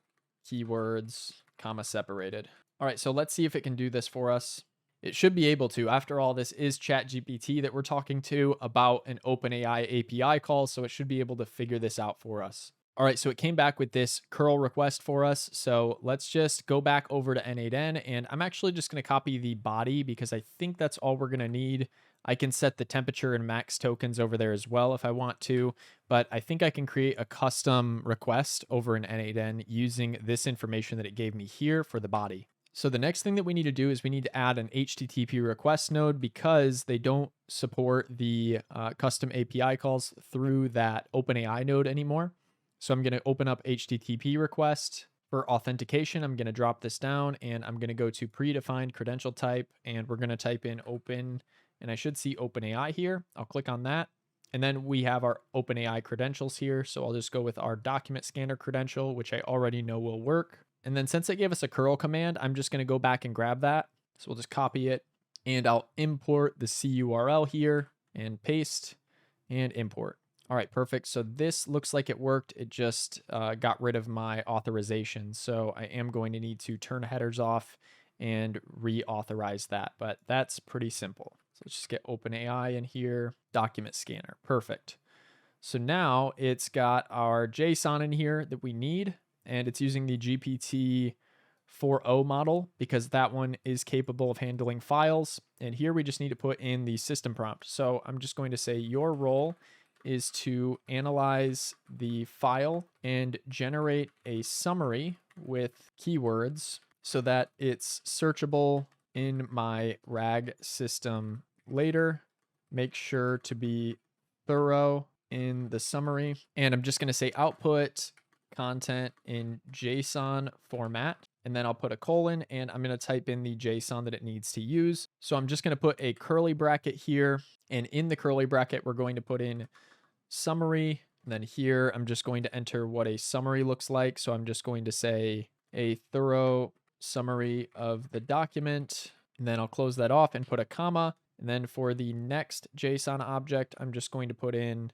keywords, comma separated. All right, so let's see if it can do this for us. It should be able to. After all, this is ChatGPT that we're talking to about an OpenAI API call, so it should be able to figure this out for us. All right, so it came back with this curl request for us. So let's just go back over to N8N, and I'm actually just going to copy the body because I think that's all we're going to need. I can set the temperature and max tokens over there as well if I want to, but I think I can create a custom request over in N8N using this information that it gave me here for the body. So the next thing that we need to do is we need to add an HTTP request node because they don't support the custom API calls through that OpenAI node anymore. So I'm going to open up HTTP request. For authentication, I'm going to drop this down and I'm going to go to predefined credential type and we're going to type in open, and I should see OpenAI here. I'll click on that. And then we have our OpenAI credentials here. So I'll just go with our document scanner credential, which I already know will work. And then since it gave us a curl command, I'm just going to go back and grab that. So we'll just copy it and I'll import the CURL here and paste and import. All right, perfect. So this looks like it worked. It just got rid of my authorization. So I am going to need to turn headers off and reauthorize that, but that's pretty simple. So let's just get OpenAI in here, document scanner. Perfect. So now it's got our JSON in here that we need, and it's using the GPT 4.0 model because that one is capable of handling files. And here we just need to put in the system prompt. So I'm just going to say your role is to analyze the file and generate a summary with keywords so that it's searchable in my RAG system later. Make sure to be thorough in the summary. And I'm just going to say output content in JSON format. And then I'll put a colon and I'm going to type in the JSON that it needs to use. So I'm just going to put a curly bracket here. And in the curly bracket, we're going to put in summary. And then here, I'm just going to enter what a summary looks like. So I'm just going to say a thorough summary of the document. And then I'll close that off and put a comma. And then for the next JSON object, I'm just going to put in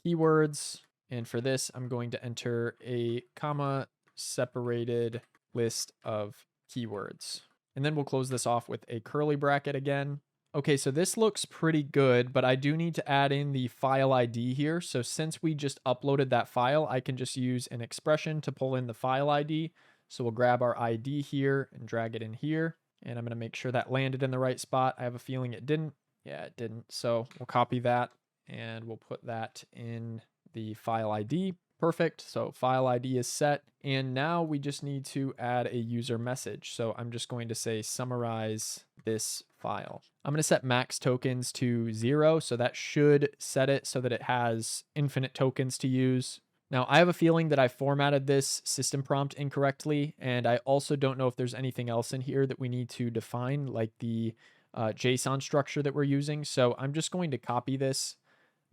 keywords. And for this, I'm going to enter a comma separated list of keywords. And then we'll close this off with a curly bracket again. Okay, so this looks pretty good, but I do need to add in the file ID here. So since we just uploaded that file, I can just use an expression to pull in the file ID. So we'll grab our ID here and drag it in here. And I'm going to make sure that landed in the right spot. I have a feeling it didn't. Yeah, it didn't. So we'll copy that and we'll put that in the file ID. Perfect. So file ID is set. And now we just need to add a user message. So I'm just going to say summarize this file. I'm going to set max tokens to 0. So that should set it so that it has infinite tokens to use. Now, I have a feeling that I formatted this system prompt incorrectly, and I also don't know if there's anything else in here that we need to define, like the JSON structure that we're using. So I'm just going to copy this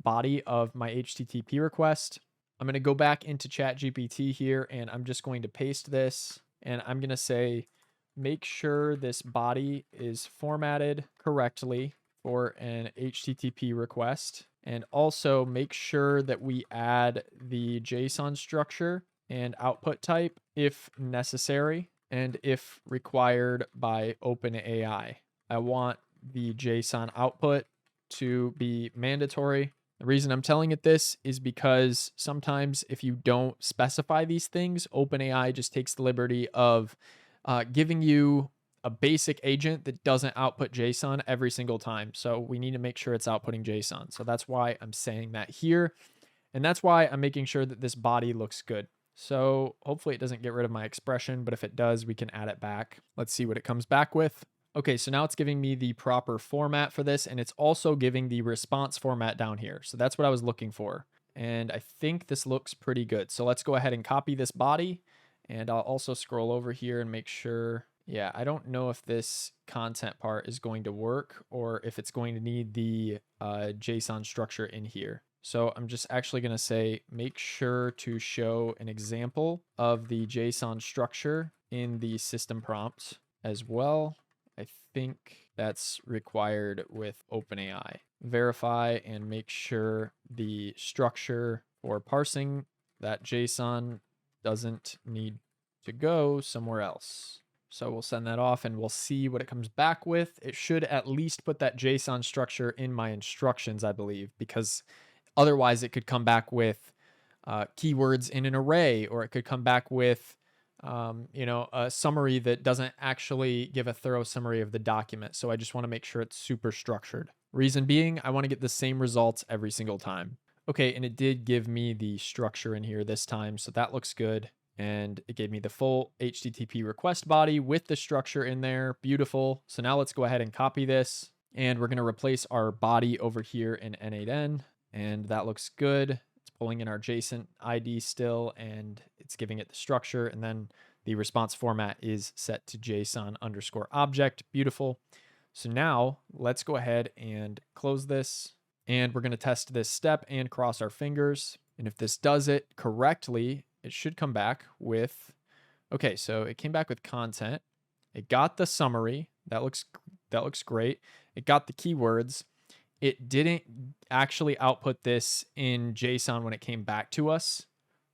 body of my HTTP request. I'm going to go back into ChatGPT here, and I'm just going to paste this, and I'm going to say, make sure this body is formatted correctly for an HTTP request. And also make sure that we add the JSON structure and output type if necessary and if required by OpenAI. I want the JSON output to be mandatory. The reason I'm telling it this is because sometimes if you don't specify these things, OpenAI just takes the liberty of giving you a basic agent that doesn't output JSON every single time. So we need to make sure it's outputting JSON. So that's why I'm saying that here. And that's why I'm making sure that this body looks good. So hopefully it doesn't get rid of my expression, but if it does, we can add it back. Let's see what it comes back with. Okay, so now it's giving me the proper format for this, and it's also giving the response format down here. So that's what I was looking for. And I think this looks pretty good. So let's go ahead and copy this body. And I'll also scroll over here and make sure. Yeah, I don't know if this content part is going to work or if it's going to need the JSON structure in here. So I'm just actually going to say, make sure to show an example of the JSON structure in the system prompt as well. I think that's required with OpenAI. Verify and make sure the structure for parsing that JSON doesn't need to go somewhere else. So we'll send that off and we'll see what it comes back with. It should at least put that JSON structure in my instructions, I believe, because otherwise it could come back with keywords in an array, or it could come back with a summary that doesn't actually give a thorough summary of the document. So I just want to make sure it's super structured. Reason being, I want to get the same results every single time. Okay, and it did give me the structure in here this time, so that looks good. And it gave me the full HTTP request body with the structure in there. Beautiful. So now let's go ahead and copy this. And we're going to replace our body over here in N8N. And that looks good. It's pulling in our JSON ID still, and it's giving it the structure. And then the response format is set to JSON underscore object. Beautiful. So now let's go ahead and close this. And we're going to test this step and cross our fingers. And if this does it correctly, it should come back with, okay, so it came back with content. It got the summary. That looks great. It got the keywords. It didn't actually output this in JSON when it came back to us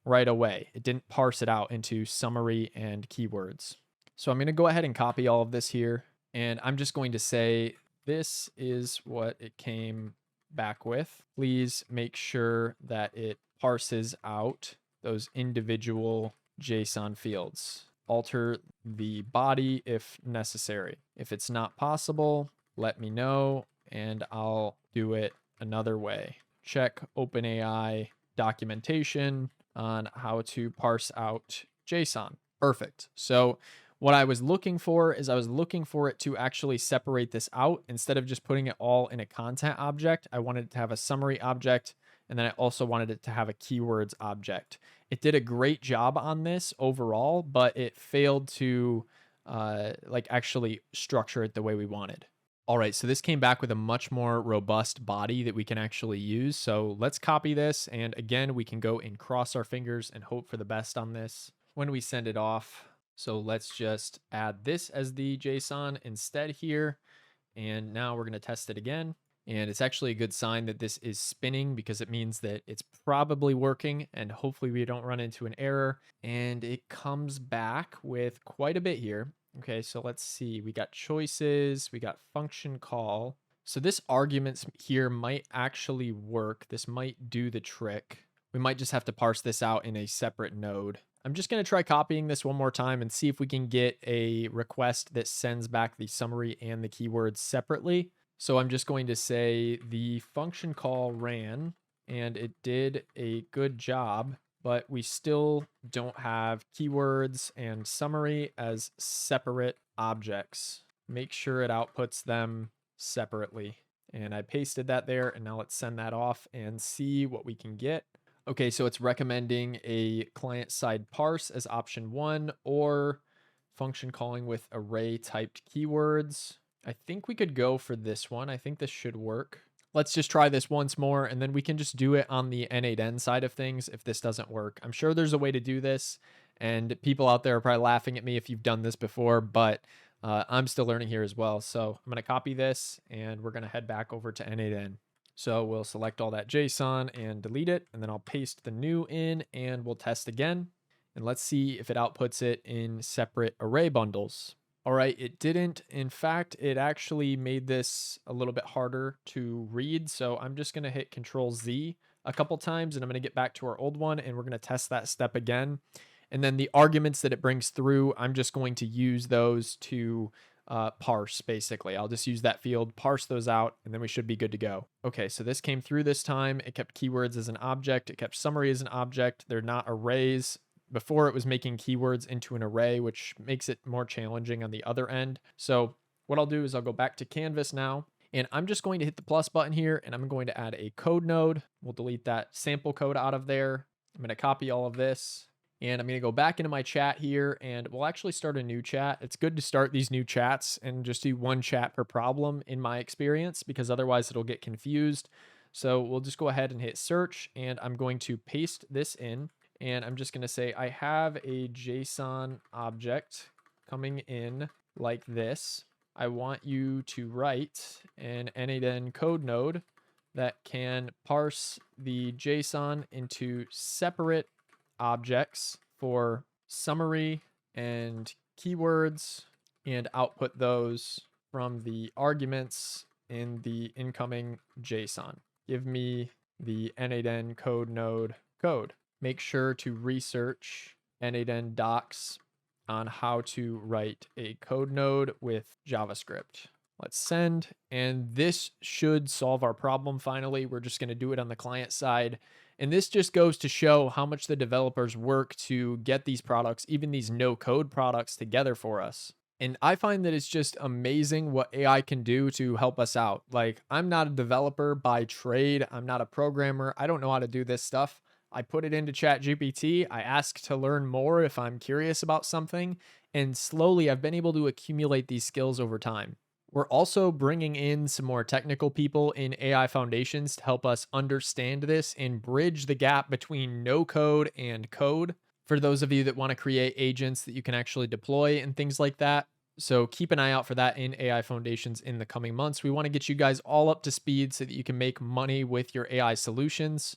right away. It didn't parse it out into summary and keywords. So I'm going to go ahead and copy all of this here. And I'm just going to say, this is what it came back with. Please make sure that it parses out those individual JSON fields. Alter the body if necessary. If it's not possible, let me know and I'll do it another way. Check OpenAI documentation on how to parse out JSON. Perfect. So what I was looking for is I was looking for it to actually separate this out instead of just putting it all in a content object. I wanted it to have a summary object, and then I also wanted it to have a keywords object. It did a great job on this overall, but it failed to actually structure it the way we wanted. All right, so this came back with a much more robust body that we can actually use. So let's copy this. And again, we can go and cross our fingers and hope for the best on this when we send it off. So let's just add this as the JSON instead here. And now we're going to test it again. And it's actually a good sign that this is spinning because it means that it's probably working, and hopefully we don't run into an error. And it comes back with quite a bit here. Okay, so let's see. We got choices, we got function call. So this arguments here might actually work. This might do the trick. We might just have to parse this out in a separate node. I'm just going to try copying this one more time and see if we can get a request that sends back the summary and the keywords separately. So I'm just going to say the function call ran and it did a good job, but we still don't have keywords and summary as separate objects. Make sure it outputs them separately. And I pasted that there, and now let's send that off and see what we can get. Okay, so it's recommending a client-side parse as option 1 or function calling with array typed keywords. I think we could go for this one. I think this should work. Let's just try this once more, and then we can just do it on the N8N side of things if this doesn't work. I'm sure there's a way to do this, and people out there are probably laughing at me if you've done this before, but I'm still learning here as well. So I'm going to copy this, and we're going to head back over to N8N. So we'll select all that JSON and delete it, and then I'll paste the new in, and we'll test again. And let's see if it outputs it in separate array bundles. All right, it didn't. In fact, it actually made this a little bit harder to read. So I'm just going to hit Control Z a couple times, and I'm going to get back to our old one, and we're going to test that step again. And then the arguments that it brings through, I'm just going to use those to parse, basically. I'll just use that field, parse those out, and then we should be good to go. Okay, so this came through this time. It kept keywords as an object. It kept summary as an object. They're not arrays. Before it was making keywords into an array, which makes it more challenging on the other end. So what I'll do is I'll go back to Canvas now, and I'm just going to hit the plus button here, and I'm going to add a code node. We'll delete that sample code out of there. I'm going to copy all of this, and I'm going to go back into my chat here, and we'll actually start a new chat. It's good to start these new chats and just do one chat per problem in my experience, because otherwise it'll get confused. So we'll just go ahead and hit search, and I'm going to paste this in. And I'm just going to say, I have a JSON object coming in like this. I want you to write an N8N code node that can parse the JSON into separate objects for summary and keywords and output those from the arguments in the incoming JSON. Give me the N8N code node code. Make sure to research N8N docs on how to write a code node with JavaScript. Let's send, and this should solve our problem finally. We're just going to do it on the client side. And this just goes to show how much the developers work to get these products, even these no-code products, together for us. And I find that it's just amazing what AI can do to help us out. Like, I'm not a developer by trade. I'm not a programmer. I don't know how to do this stuff. I put it into ChatGPT. I ask to learn more if I'm curious about something. And slowly, I've been able to accumulate these skills over time. We're also bringing in some more technical people in AI Foundations to help us understand this and bridge the gap between no code and code for those of you that want to create agents that you can actually deploy and things like that. So keep an eye out for that in AI Foundations in the coming months. We want to get you guys all up to speed so that you can make money with your AI solutions.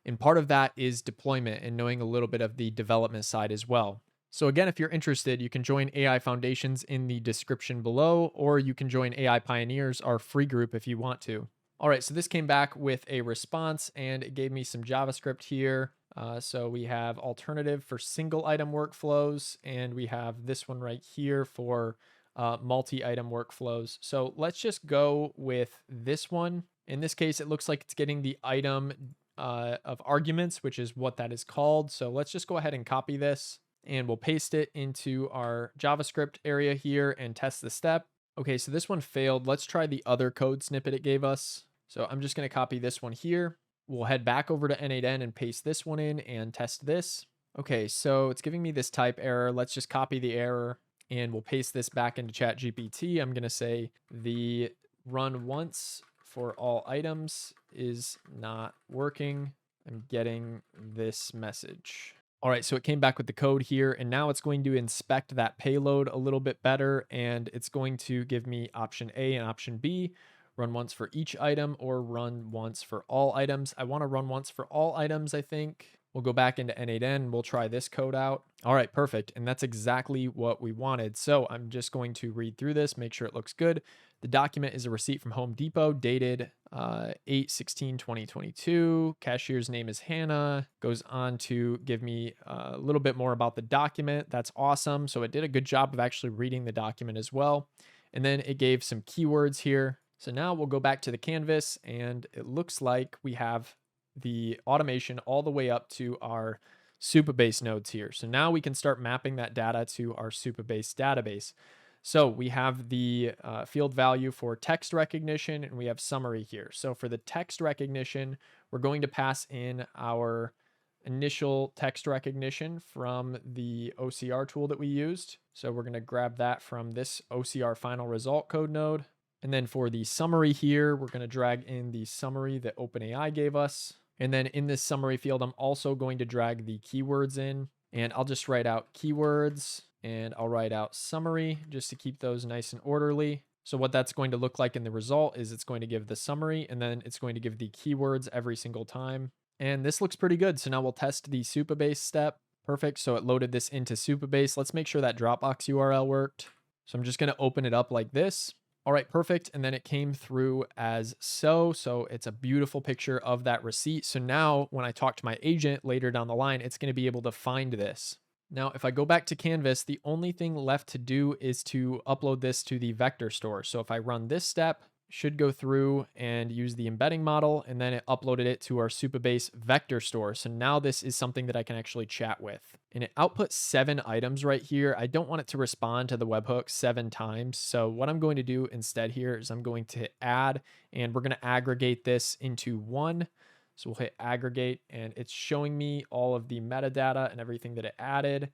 And part of that is deployment and knowing a little bit of the development side as well. So again, if you're interested, you can join AI Foundations in the description below, or you can join AI Pioneers, our free group, if you want to. All right, so this came back with a response, and it gave me some JavaScript here. So we have alternative for single item workflows, and we have this one right here for multi-item workflows. So let's just go with this one. In this case, it looks like it's getting the item of arguments, which is what that is called. So let's just go ahead and copy this, and we'll paste it into our JavaScript area here and test the step. Okay, so this one failed. Let's try the other code snippet it gave us. So I'm just going to copy this one here. We'll head back over to N8N and paste this one in and test this. Okay, so it's giving me this type error. Let's just copy the error, and we'll paste this back into ChatGPT. I'm going to say the run once for all items is not working. I'm getting this message. All right, so it came back with the code here, and now it's going to inspect that payload a little bit better, and it's going to give me option A and option B, run once for each item or run once for all items. I want to run once for all items, I think. We'll go back into N8N, we'll try this code out. All right, perfect, and that's exactly what we wanted. So I'm just going to read through this, make sure it looks good. The document is a receipt from Home Depot dated 8/16/2022. Cashier's name is Hannah. Goes on to give me a little bit more about the document. That's awesome. So it did a good job of actually reading the document as well. And then it gave some keywords here. So now we'll go back to the canvas, and it looks like we have the automation all the way up to our Supabase nodes here. So now we can start mapping that data to our Supabase database. So we have the field value for text recognition, and we have summary here. So for the text recognition, we're going to pass in our initial text recognition from the OCR tool that we used. So we're going to grab that from this OCR final result code node. And then for the summary here, we're going to drag in the summary that OpenAI gave us. And then in this summary field, I'm also going to drag the keywords in, and I'll just write out keywords, and I'll write out summary just to keep those nice and orderly. So what that's going to look like in the result is it's going to give the summary, and then it's going to give the keywords every single time. And this looks pretty good. So now we'll test the Supabase step. Perfect. So it loaded this into Supabase. Let's make sure that Dropbox URL worked. So I'm just going to open it up like this. All right, perfect. And then it came through as so. So it's a beautiful picture of that receipt. So now when I talk to my agent later down the line, it's going to be able to find this. Now, if I go back to Canvas, the only thing left to do is to upload this to the vector store. So if I run this step, should go through and use the embedding model, and then it uploaded it to our Supabase vector store. So now this is something that I can actually chat with. And it outputs 7 items right here. I don't want it to respond to the webhook 7 times. So what I'm going to do instead here is I'm going to hit add, and we're going to aggregate this into one. So we'll hit aggregate, and it's showing me all of the metadata and everything that it added.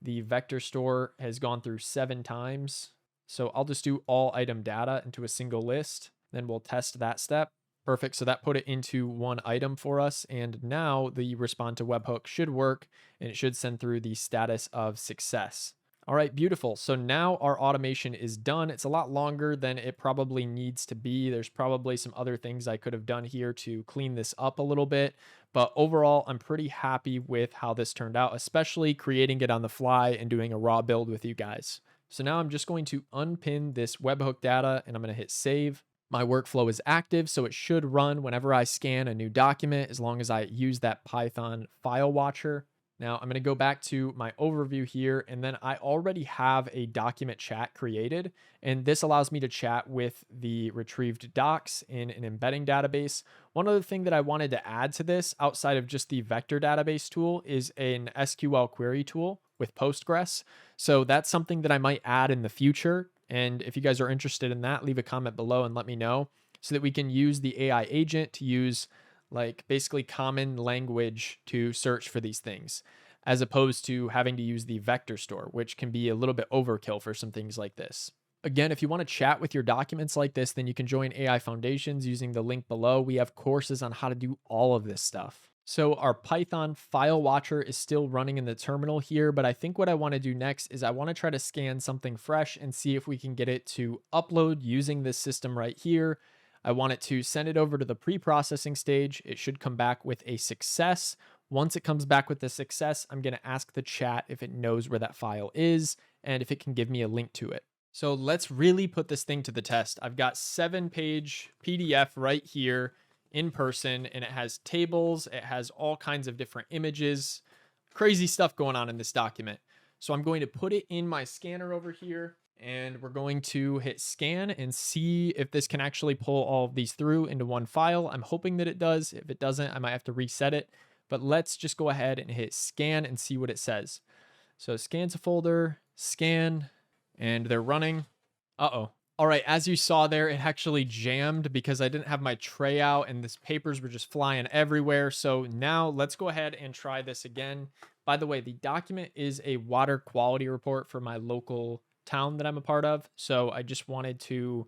The vector store has gone through 7 times. So I'll just do all item data into a single list. Then we'll test that step. Perfect. So that put it into one item for us. And now the respond to webhook should work, and it should send through the status of success. All right, beautiful. So now our automation is done. It's a lot longer than it probably needs to be. There's probably some other things I could have done here to clean this up a little bit. But overall, I'm pretty happy with how this turned out, especially creating it on the fly and doing a raw build with you guys. So now I'm just going to unpin this webhook data, and I'm going to hit save. My workflow is active, so it should run whenever I scan a new document, as long as I use that Python file watcher. Now I'm going to go back to my overview here, and then I already have a document chat created, and this allows me to chat with the retrieved docs in an embedding database. One other thing that I wanted to add to this outside of just the vector database tool is an SQL query tool with Postgres. So that's something that I might add in the future. And if you guys are interested in that, leave a comment below and let me know, so that we can use the AI agent to use like basically common language to search for these things, as opposed to having to use the vector store, which can be a little bit overkill for some things like this. Again, if you want to chat with your documents like this, then you can join AI Foundations using the link below. We have courses on how to do all of this stuff. So our Python file watcher is still running in the terminal here, but I think what I want to do next is I want to try to scan something fresh and see if we can get it to upload using this system right here. I want it to send it over to the pre-processing stage. It should come back with a success. Once it comes back with the success, I'm going to ask the chat if it knows where that file is and if it can give me a link to it. So let's really put this thing to the test. I've got 7-page PDF right here in person, and it has tables, it has all kinds of different images, crazy stuff going on in this document. So I'm going to put it in my scanner over here, and we're going to hit scan and see if this can actually pull all of these through into one file. I'm hoping that it does. If it doesn't, I might have to reset it, but let's just go ahead and hit scan and see what it says. So scan to folder, scan, and they're running. Uh-oh. All right, as you saw there, it actually jammed because I didn't have my tray out and these papers were just flying everywhere. So now let's go ahead and try this again. By the way, the document is a water quality report for my local town that I'm a part of. So I just wanted to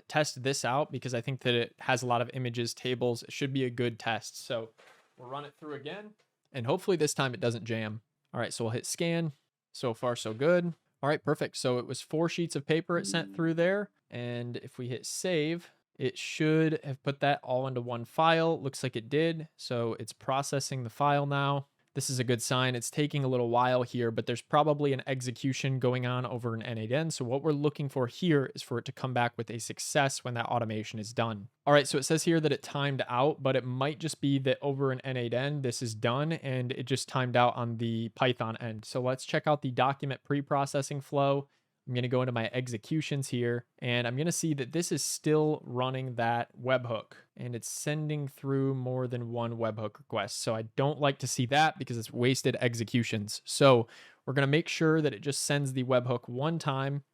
test this out because I think that it has a lot of images, tables. It should be a good test. So we'll run it through again. And hopefully this time it doesn't jam. All right, so we'll hit scan. So far, so good. All right, perfect. So it was 4 sheets of paper it sent through there. And if we hit save, it should have put that all into one file. Looks like it did. So it's processing the file now. This is a good sign. It's taking a little while here, but there's probably an execution going on over in N8N. So what we're looking for here is for it to come back with a success when that automation is done. All right, so it says here that it timed out, but it might just be that over in N8N, this is done and it just timed out on the Python end. So let's check out the document pre-processing flow. I'm going to go into my executions here, and I'm going to see that this is still running that webhook, and it's sending through more than one webhook request. So I don't like to see that because it's wasted executions. So we're going to make sure that it just sends the webhook one time.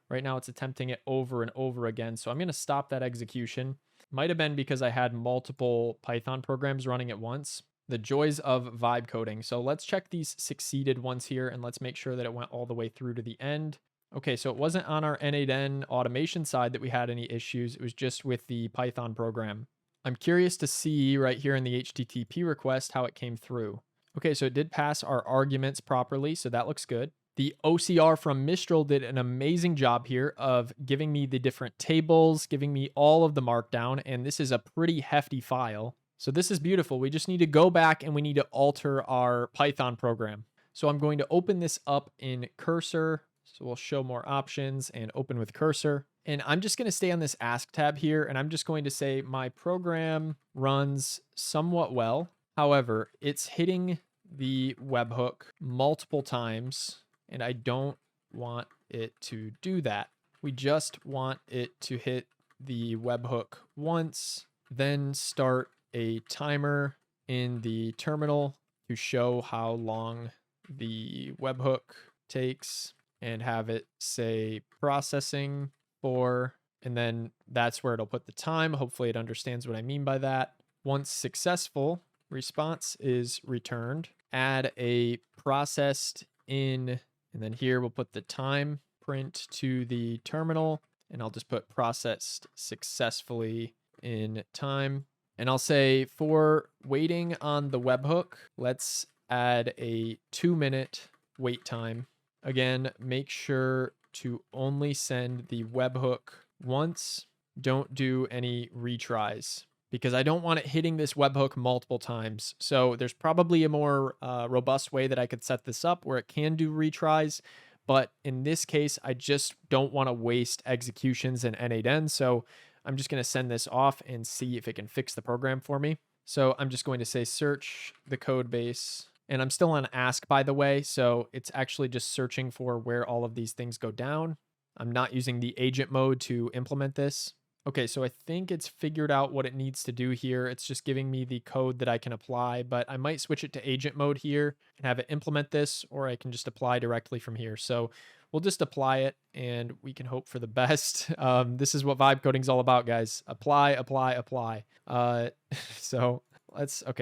Right now it's attempting it over and over again. So I'm going to stop that execution. Might have been because I had multiple Python programs running at once. The joys of vibe coding. So let's check these succeeded ones here, and let's make sure that it went all the way through to the end. Okay, so it wasn't on our N8N automation side that we had any issues. It was just with the Python program. I'm curious to see right here in the HTTP request how it came through. Okay, so it did pass our arguments properly, so that looks good. The OCR from Mistral did an amazing job here of giving me the different tables, giving me all of the markdown, and this is a pretty hefty file. So this is beautiful. We just need to go back and we need to alter our Python program. So I'm going to open this up in Cursor. So we'll show more options and open with cursor. And I'm just going to stay on this ask tab here. And I'm just going to say my program runs somewhat well. However, it's hitting the webhook multiple times. And I don't want it to do that. We just want it to hit the webhook once, then start a timer in the terminal to show how long the webhook takes, and have it say processing for, and then that's where it'll put the time. Hopefully it understands what I mean by that. Once successful, response is returned. Add a processed in, and then here we'll put the time print to the terminal, and I'll just put processed successfully in time. And I'll say for waiting on the webhook, let's add a 2-minute wait time. Again, make sure to only send the webhook once. Don't do any retries because I don't want it hitting this webhook multiple times. So there's probably a more robust way that I could set this up where it can do retries. But in this case, I just don't want to waste executions in N8N. So I'm just going to send this off and see if it can fix the program for me. So I'm just going to say search the code base. And I'm still on ask, by the way, so it's actually just searching for where all of these things go down. I'm not using the agent mode to implement this. Okay, so I think it's figured out what it needs to do here. It's just giving me the code that I can apply, but I might switch it to agent mode here and have it implement this, or I can just apply directly from here. So we'll just apply it and we can hope for the best. This is what vibe coding is all about, guys. Apply, apply, apply. Okay,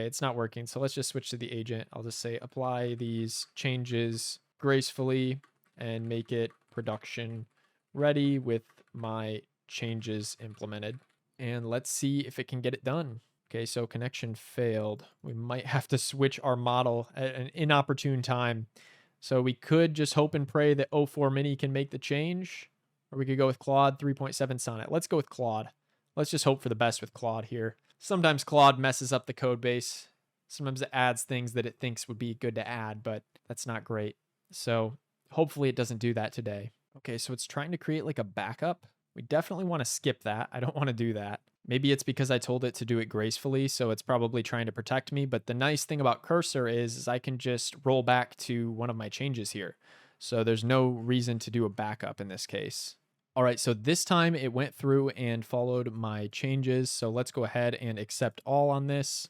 it's not working. So let's just switch to the agent. I'll just say apply these changes gracefully and make it production ready with my changes implemented. And let's see if it can get it done. Okay, so connection failed. We might have to switch our model at an inopportune time. So we could just hope and pray that O4 Mini can make the change, or we could go with Claude 3.7 Sonnet. Let's go with Claude. Let's just hope for the best with Claude here. Sometimes Claude messes up the code base. Sometimes it adds things that it thinks would be good to add, but that's not great. So hopefully it doesn't do that today. Okay, so it's trying to create like a backup. We definitely want to skip that. I don't want to do that. Maybe it's because I told it to do it gracefully, so it's probably trying to protect me. But the nice thing about Cursor is I can just roll back to one of my changes here. So there's no reason to do a backup in this case. All right, so this time it went through and followed my changes. So let's go ahead and accept all on this.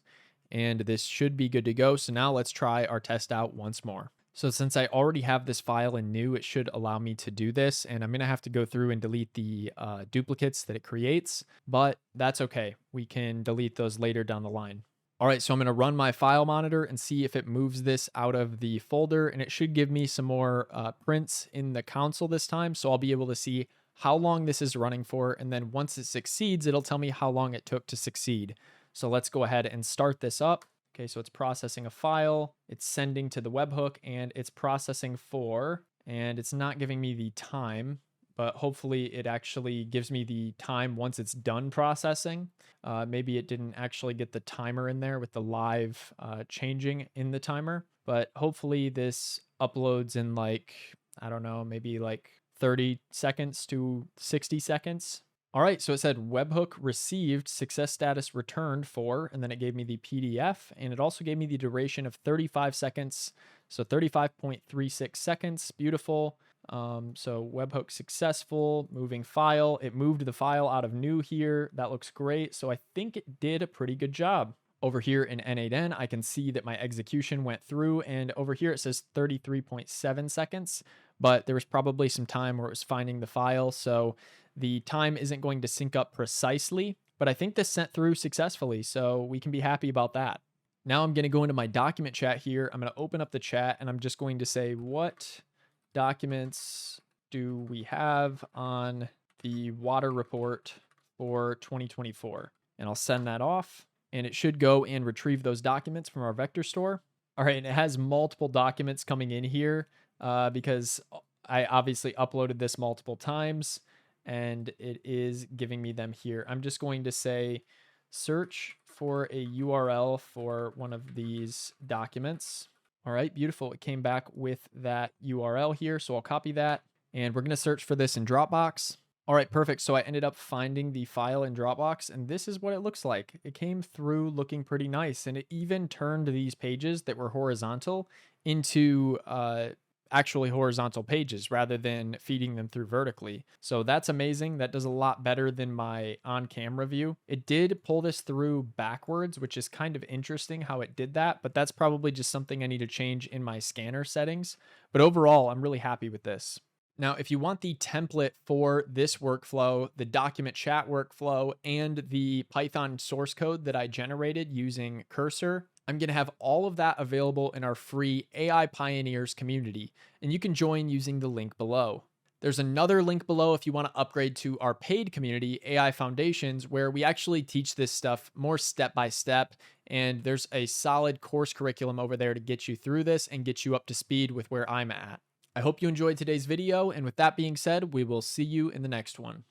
And this should be good to go. So now let's try our test out once more. So since I already have this file in new, it should allow me to do this. And I'm going to have to go through and delete the duplicates that it creates. But that's okay. We can delete those later down the line. All right, so I'm going to run my file monitor and see if it moves this out of the folder. And it should give me some more prints in the console this time. So I'll be able to see how long this is running for. And then once it succeeds, it'll tell me how long it took to succeed. So let's go ahead and start this up. Okay, so it's processing a file, it's sending to the webhook, and it's processing for, and it's not giving me the time, but hopefully it actually gives me the time once it's done processing. Maybe it didn't actually get the timer in there with the live changing in the timer, but hopefully this uploads in like, I don't know, maybe like 30 seconds to 60 seconds. All right, so it said webhook received, success status returned for, and then it gave me the PDF, and it also gave me the duration of 35 seconds, so 35.36 seconds. Beautiful. So webhook successful, moving file. It moved the file out of new here. That looks great. So I think it did a pretty good job. Over here in N8N, I can see that my execution went through, and over here it says 33.7 seconds, but there was probably some time where it was finding the file, so the time isn't going to sync up precisely, but I think this sent through successfully, so we can be happy about that. Now I'm going to go into my document chat here. I'm going to open up the chat, and I'm just going to say, what documents do we have on the water report for 2024? And I'll send that off. And it should go and retrieve those documents from our vector store. All right, and it has multiple documents coming in here because I obviously uploaded this multiple times, and it is giving me them here. I'm just going to say search for a URL for one of these documents. All right, beautiful. It came back with that URL here, so I'll copy that, and we're going to search for this in Dropbox. All right, perfect. So I ended up finding the file in Dropbox, and this is what it looks like. It came through looking pretty nice, and it even turned these pages that were horizontal into actually horizontal pages rather than feeding them through vertically. So that's amazing. That does a lot better than my on-camera view. It did pull this through backwards, which is kind of interesting how it did that, but that's probably just something I need to change in my scanner settings. But overall, I'm really happy with this. Now, if you want the template for this workflow, the document chat workflow, and the Python source code that I generated using Cursor, I'm going to have all of that available in our free AI Pioneers community, and you can join using the link below. There's another link below if you want to upgrade to our paid community, AI Foundations, where we actually teach this stuff more step by step, and there's a solid course curriculum over there to get you through this and get you up to speed with where I'm at. I hope you enjoyed today's video, and with that being said, we will see you in the next one.